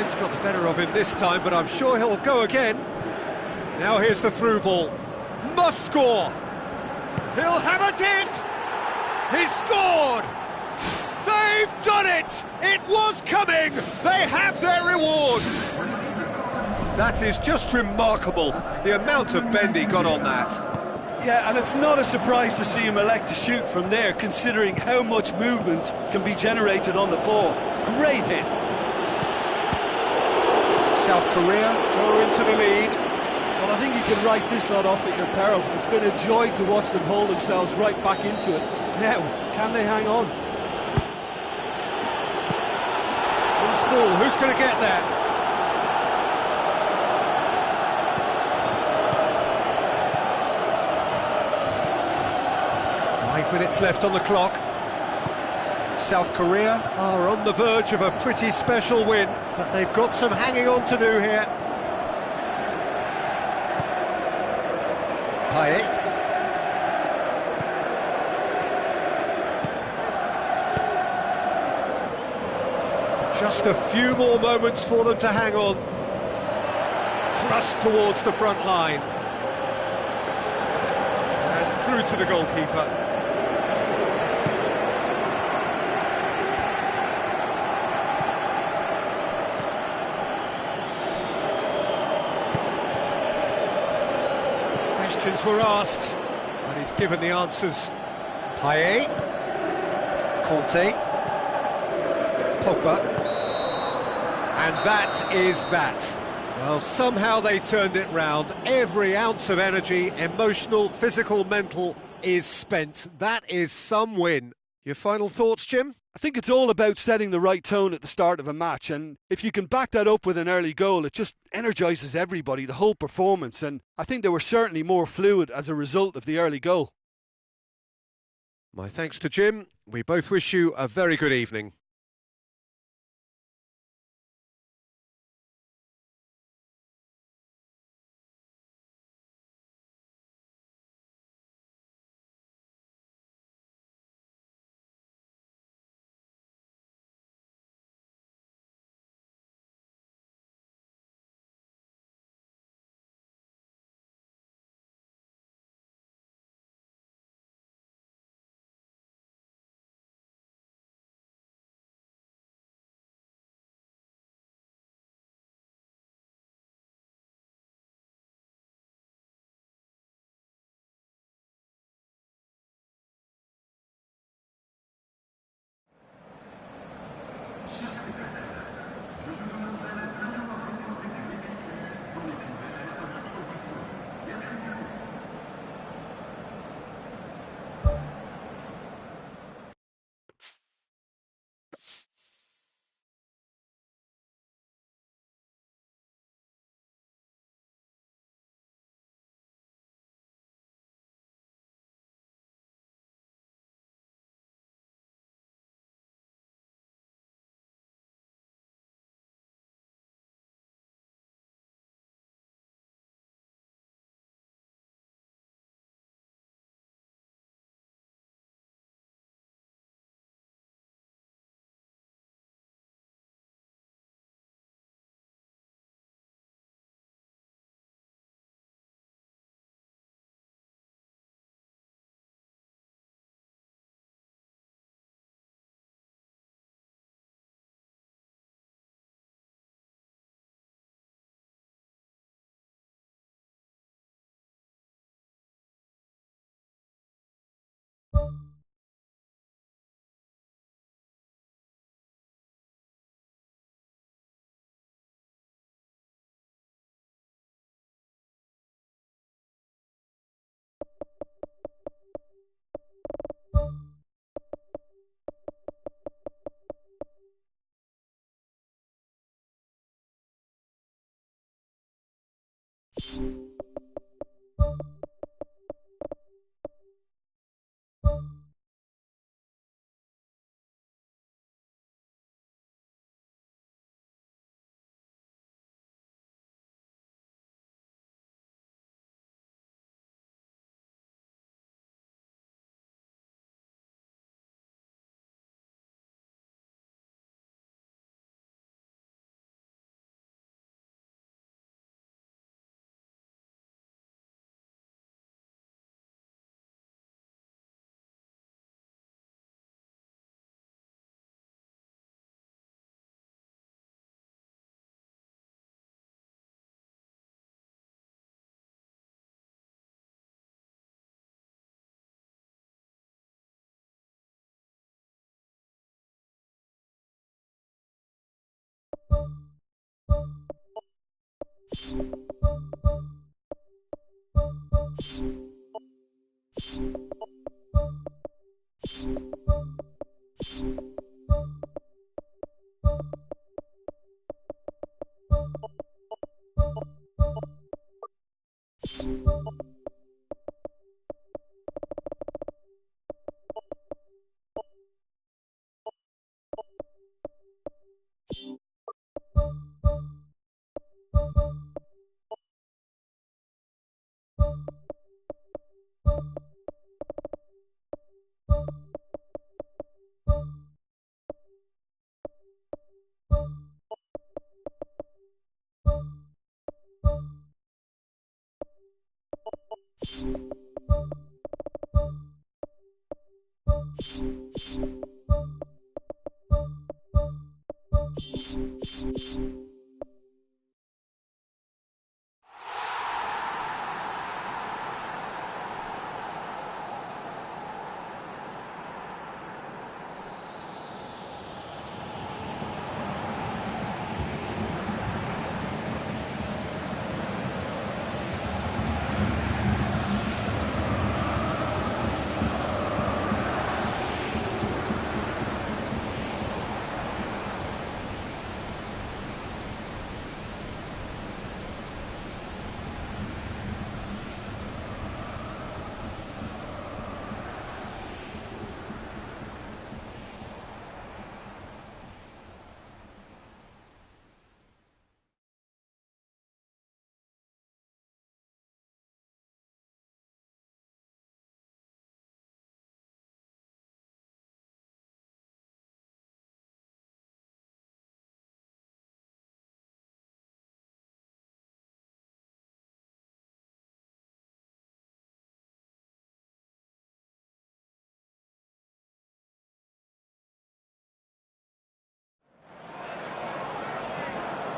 defence got the better of him this time, but I'm sure he'll go again. Now here's the through ball. Must score! He'll have it in! He's scored! They've done it! It was coming! They have their reward! That is just remarkable, the amount of bend he got on that. Yeah, and it's not a surprise to see him elect to shoot from there, considering how much movement can be generated on the ball. Great hit. South Korea go into the lead. Well, I think you can write this lot off at your peril. It's been a joy to watch them hold themselves right back into it. Now, can they hang on? Loose ball, who's going to get there? Minutes left on the clock. South Korea are on the verge of a pretty special win, but they've got some hanging on to do here. Payet. Just a few more moments for them to hang on. Thrust towards the front line. And through to the goalkeeper. Questions were asked, but he's given the answers. Payet, Conte, Pogba, and that is that. Well, somehow they turned it round. Every ounce of energy, emotional, physical, mental, is spent. That is some win. Your final thoughts, Jim? I think it's all about setting the right tone at the start of a match, and if you can back that up with an early goal, it just energises everybody, the whole performance, and I think they were certainly more fluid as a result of the early goal. My thanks to Jim. We both wish you a very good evening.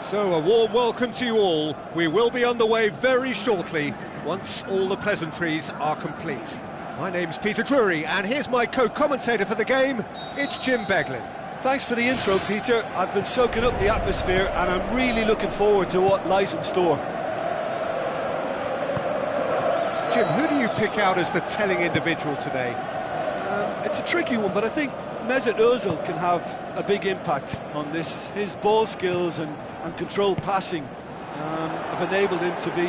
So, a warm welcome to you all. We will be underway very shortly, once all the pleasantries are complete. My name's Peter Drury, and here's my co-commentator for the game, it's Jim Beglin. Thanks for the intro, Peter. I've been soaking up the atmosphere, and I'm really looking forward to what lies in store. Jim, who do you pick out as the telling individual today? It's a tricky one, but I think Mesut Ozil can have a big impact on this. His ball skills and controlled passing have enabled him to be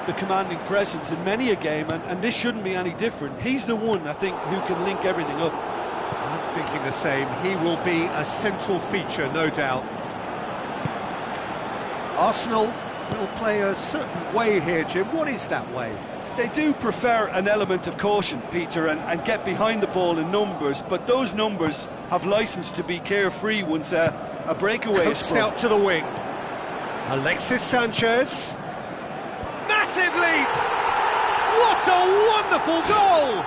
the commanding presence in many a game, and this shouldn't be any different. He's the one, I think, who can link everything up. I'm thinking the same. He will be a central feature, no doubt. Arsenal will play a certain way here, Jim. What is that way? They do prefer an element of caution, Peter, and get behind the ball in numbers, but those numbers have licence to be carefree once a breakaway is sprung. Out to the wing. Alexis Sanchez. Massive leap! What a wonderful goal!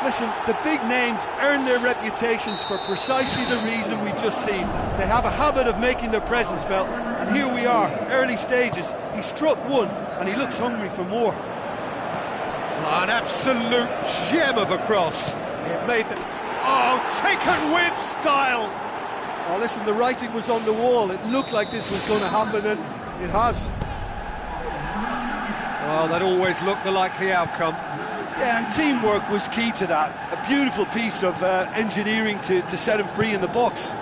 Listen, the big names earn their reputations for precisely the reason we've just seen. They have a habit of making their presence felt, and here we are, early stages. He struck one, and he looks hungry for more. An absolute gem of a cross. It made the... Oh, taken with style! Oh, listen, the writing was on the wall. It looked like this was going to happen, and it has. Well, that always looked the likely outcome. Yeah, and teamwork was key to that. A beautiful piece of engineering to set him free in the box.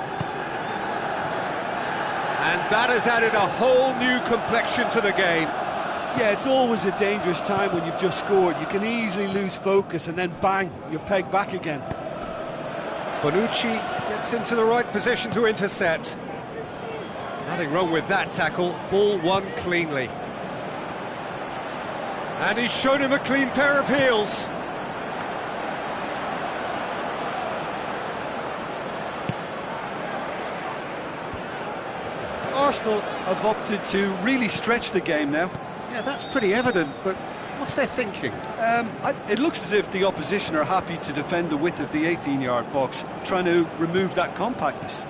And that has added a whole new complexion to the game. Yeah, it's always a dangerous time when you've just scored. You can easily lose focus and then bang, you're pegged back again. Bonucci gets into the right position to intercept. Nothing wrong with that tackle, ball won cleanly. And he's shown him a clean pair of heels. Arsenal have opted to really stretch the game now. Yeah, that's pretty evident, but what's their thinking? It looks as if the opposition are happy to defend the width of the 18-yard box, trying to remove that compactness.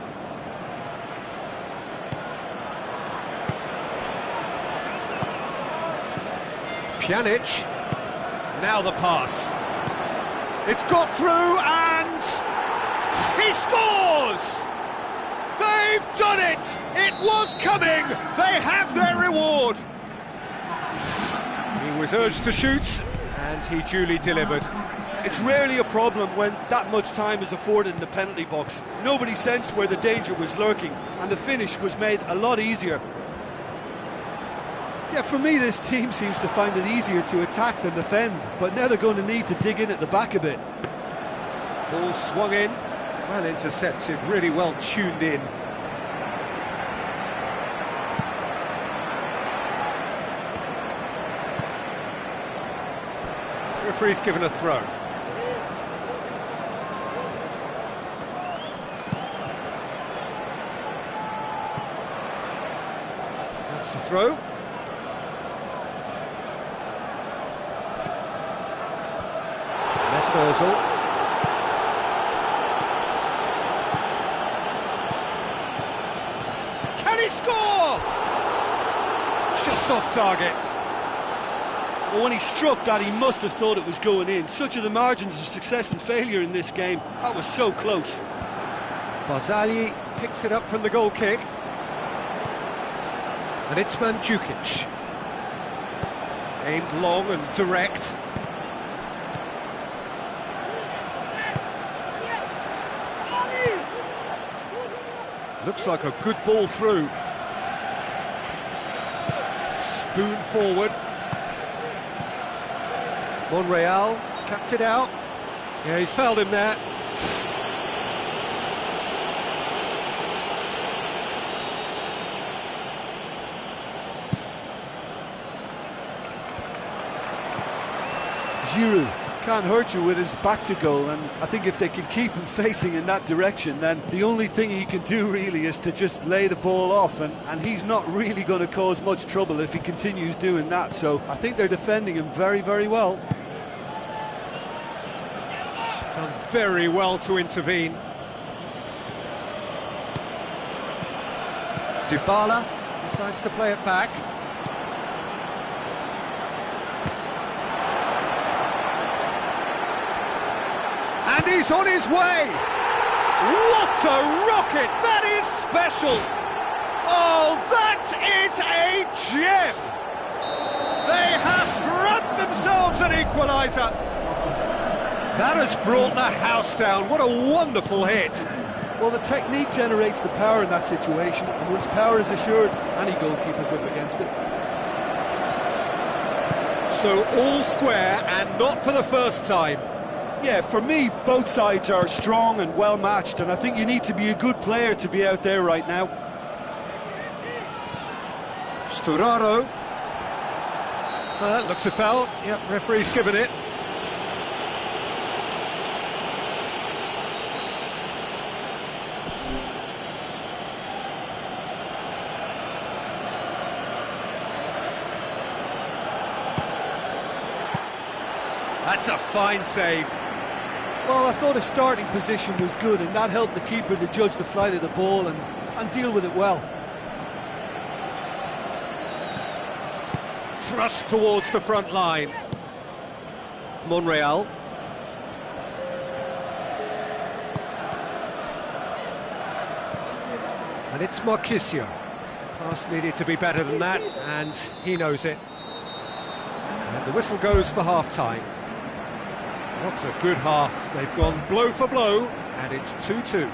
Pjanic, now the pass. It's got through and he scores! They They've done it! It was coming! They have their reward! He was urged to shoot, and he duly delivered. It's rarely a problem when that much time is afforded in the penalty box. Nobody sensed where the danger was lurking, and the finish was made a lot easier. Yeah, for me, this team seems to find it easier to attack than defend, but now they're going to need to dig in at the back a bit. Ball swung in, well intercepted, really well tuned in. Referee's given a throw. That's the throw. Ozil. Can he score? Just off target. Well, when he struck that, he must have thought it was going in. Such are the margins of success and failure in this game. That was so close. Barzagli picks it up from the goal kick. And it's Mandzukic. Aimed long and direct. Looks like a good ball through. Spoon forward. Monreal cuts it out. Yeah, he's fouled him there. Giroud can't hurt you with his back to goal, and I think if they can keep him facing in that direction, then the only thing he can do really is to just lay the ball off, and he's not really going to cause much trouble if he continues doing that. So I think they're defending him very, very well. Done very well to intervene. Dybala decides to play it back. And he's on his way! What a rocket! That is special! Oh, that is a gem! They have grabbed themselves an equaliser! That has brought the house down. What a wonderful hit! Well, the technique generates the power in that situation, and once power is assured, any goalkeeper's up against it. So all square, and not for the first time. Yeah, for me, both sides are strong and well matched, and I think you need to be a good player to be out there right now. Sturaro. That looks a foul. Yep, referee's given it. That's a fine save. Well, I thought his starting position was good, and that helped the keeper to judge the flight of the ball and deal with it well. Thrust towards the front line. Monreal. And it's Marquisio. Pass needed to be better than that, and he knows it. And the whistle goes for half-time. What a good half. They've gone blow for blow, and it's 2-2.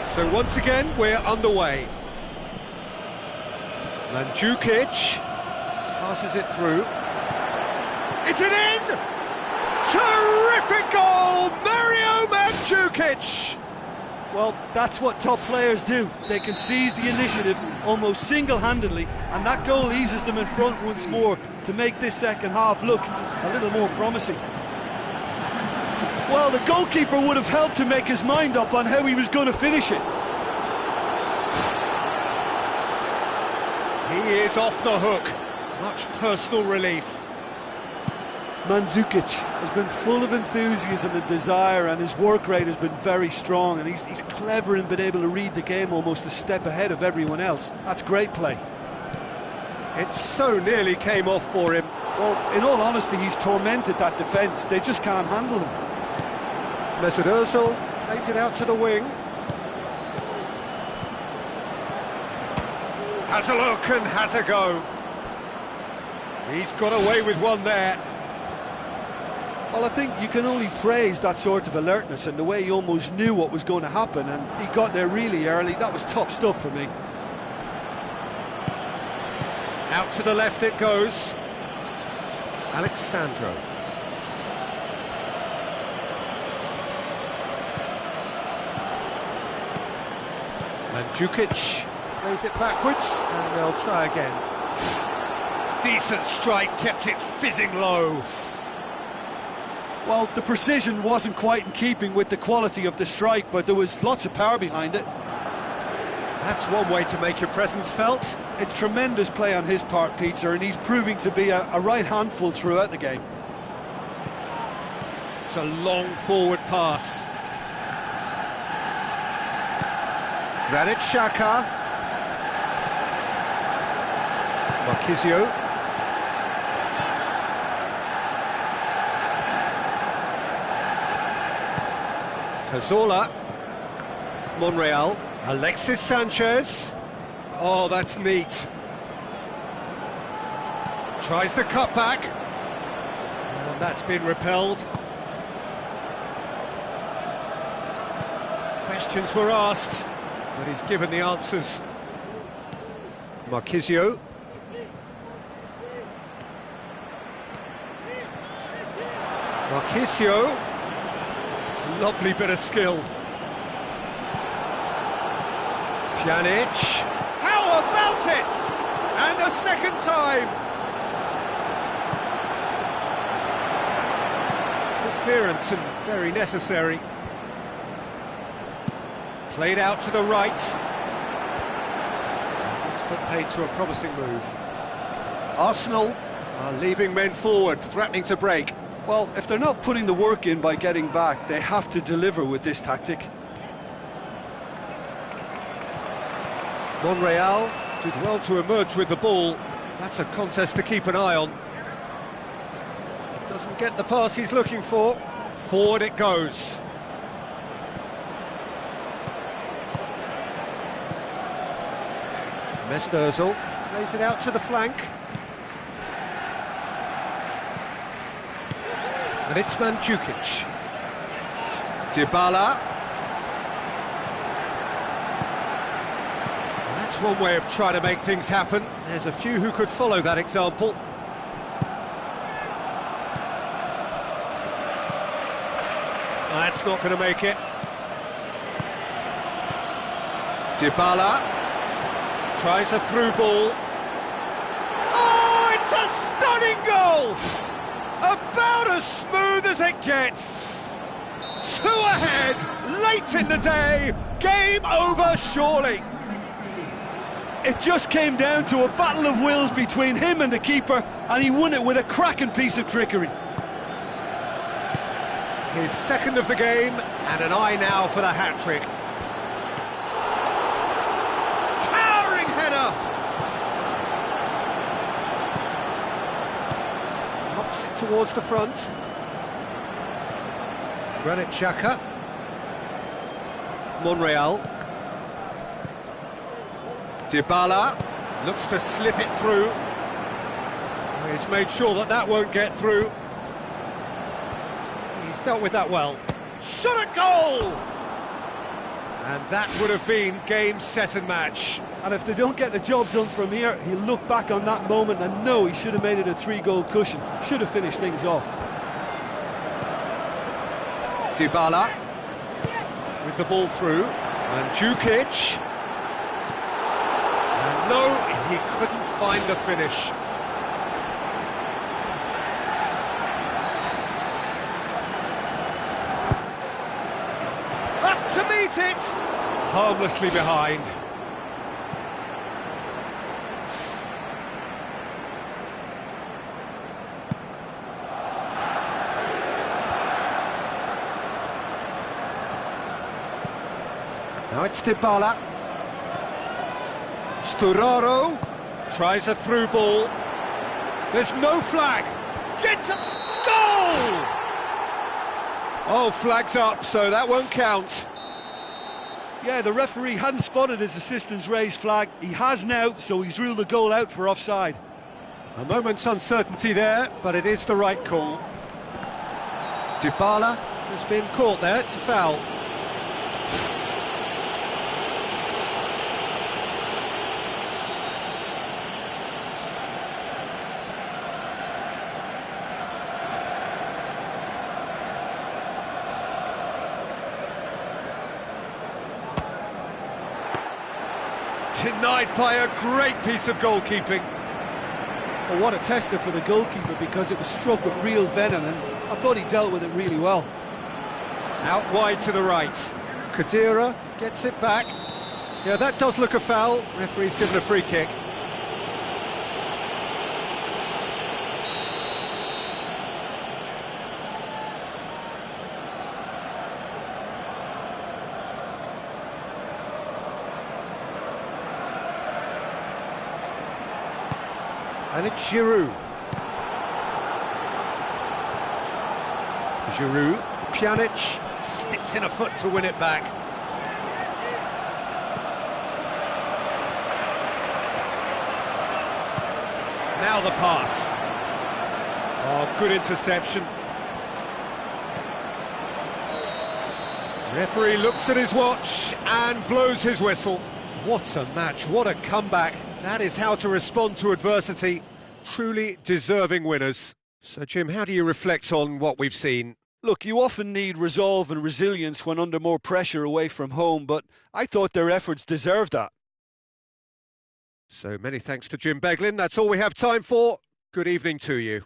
So once again, we're underway. Mandzukic passes it through. Is it in? Terrific goal! Mario Mandzukic! Well, that's what top players do. They can seize the initiative almost single-handedly, and that goal eases them in front once more to make this second half look a little more promising. Well, the goalkeeper would have helped to make his mind up on how he was going to finish it. He is off the hook. Much personal relief. Mandzukic has been full of enthusiasm and desire, and his work rate has been very strong, and he's clever and been able to read the game almost a step ahead of everyone else. That's great play. It so nearly came off for him. Well, in all honesty, he's tormented that defence. They just can't handle him. Mesut Ozil Plays it out to the wing. Has a look and has a go. He's got away with one there. Well, I think you can only praise that sort of alertness and the way he almost knew what was going to happen, and he got there really early. That was top stuff for me. Out to the left it goes. Alexandro. Mandzukic plays it backwards, and they'll try again. Decent strike, kept it fizzing low. Well, the precision wasn't quite in keeping with the quality of the strike, but there was lots of power behind it. That's one way to make your presence felt. It's tremendous play on his part, Peter, and he's proving to be a right handful throughout the game. It's a long forward pass. Granit Xhaka. Marquisio. Cazorla. Monreal. Alexis Sanchez. Oh, that's neat. Tries the cut back. And that's been repelled. Questions were asked, but he's given the answers. Marquisio. Marquisio. Lovely bit of skill. Pjanic. How about it? And a second time. Good clearance and very necessary. Played out to the right. That's put paid to a promising move. Arsenal are leaving men forward, threatening to break. Well, if they're not putting the work in by getting back, they have to deliver with this tactic. Monreal did well to emerge with the ball. That's a contest to keep an eye on. Doesn't get the pass he's looking for. Forward it goes. Mesut Ozil plays it out to the flank. And it's Mandzukic. Dybala. That's one way of trying to make things happen. There's a few who could follow that example. That's not going to make it. Dybala tries a through ball. Oh, it's a stunning goal! About as smooth as it gets. 2 ahead, late in the day, game over surely. It just came down to a battle of wills between him and the keeper, and he won it with a cracking piece of trickery. His second of the game, and an eye now for the hat-trick. Towering header! Knocks it towards the front. Granit Xhaka. Monreal. Dybala looks to slip it through. He's made sure that that won't get through. He's dealt with that well. Shot at goal! And that would have been game, set and match. And if they don't get the job done from here, he'll look back on that moment and know he should have made it a 3-goal cushion. Should have finished things off. Dybala with the ball through. Mandzukic. And no, he couldn't find the finish. Up to meet it! Harmlessly behind. Now it's Dybala. Sturaro tries a through ball. There's no flag. Gets a goal! Oh, flags up, so that won't count. Yeah, the referee hadn't spotted his assistant's raised flag. He has now, so he's ruled the goal out for offside. A moment's uncertainty there, but it is the right call. Dybala has been caught there, it's a foul. Denied by a great piece of goalkeeping. Well, what a tester for the goalkeeper, because it was struck with real venom, and I thought he dealt with it really well. Out wide to the right. Khedira gets it back. Yeah, that does look a foul. Referee's given a free kick. And it's Giroud. Giroud, Pjanic sticks in a foot to win it back. Now the pass. Oh, good interception. Referee looks at his watch and blows his whistle. What a match, what a comeback. That is how to respond to adversity. Truly deserving winners. So, Jim, how do you reflect on what we've seen? Look, you often need resolve and resilience when under more pressure away from home, but I thought their efforts deserved that. So many thanks to Jim Beglin. That's all we have time for. Good evening to you.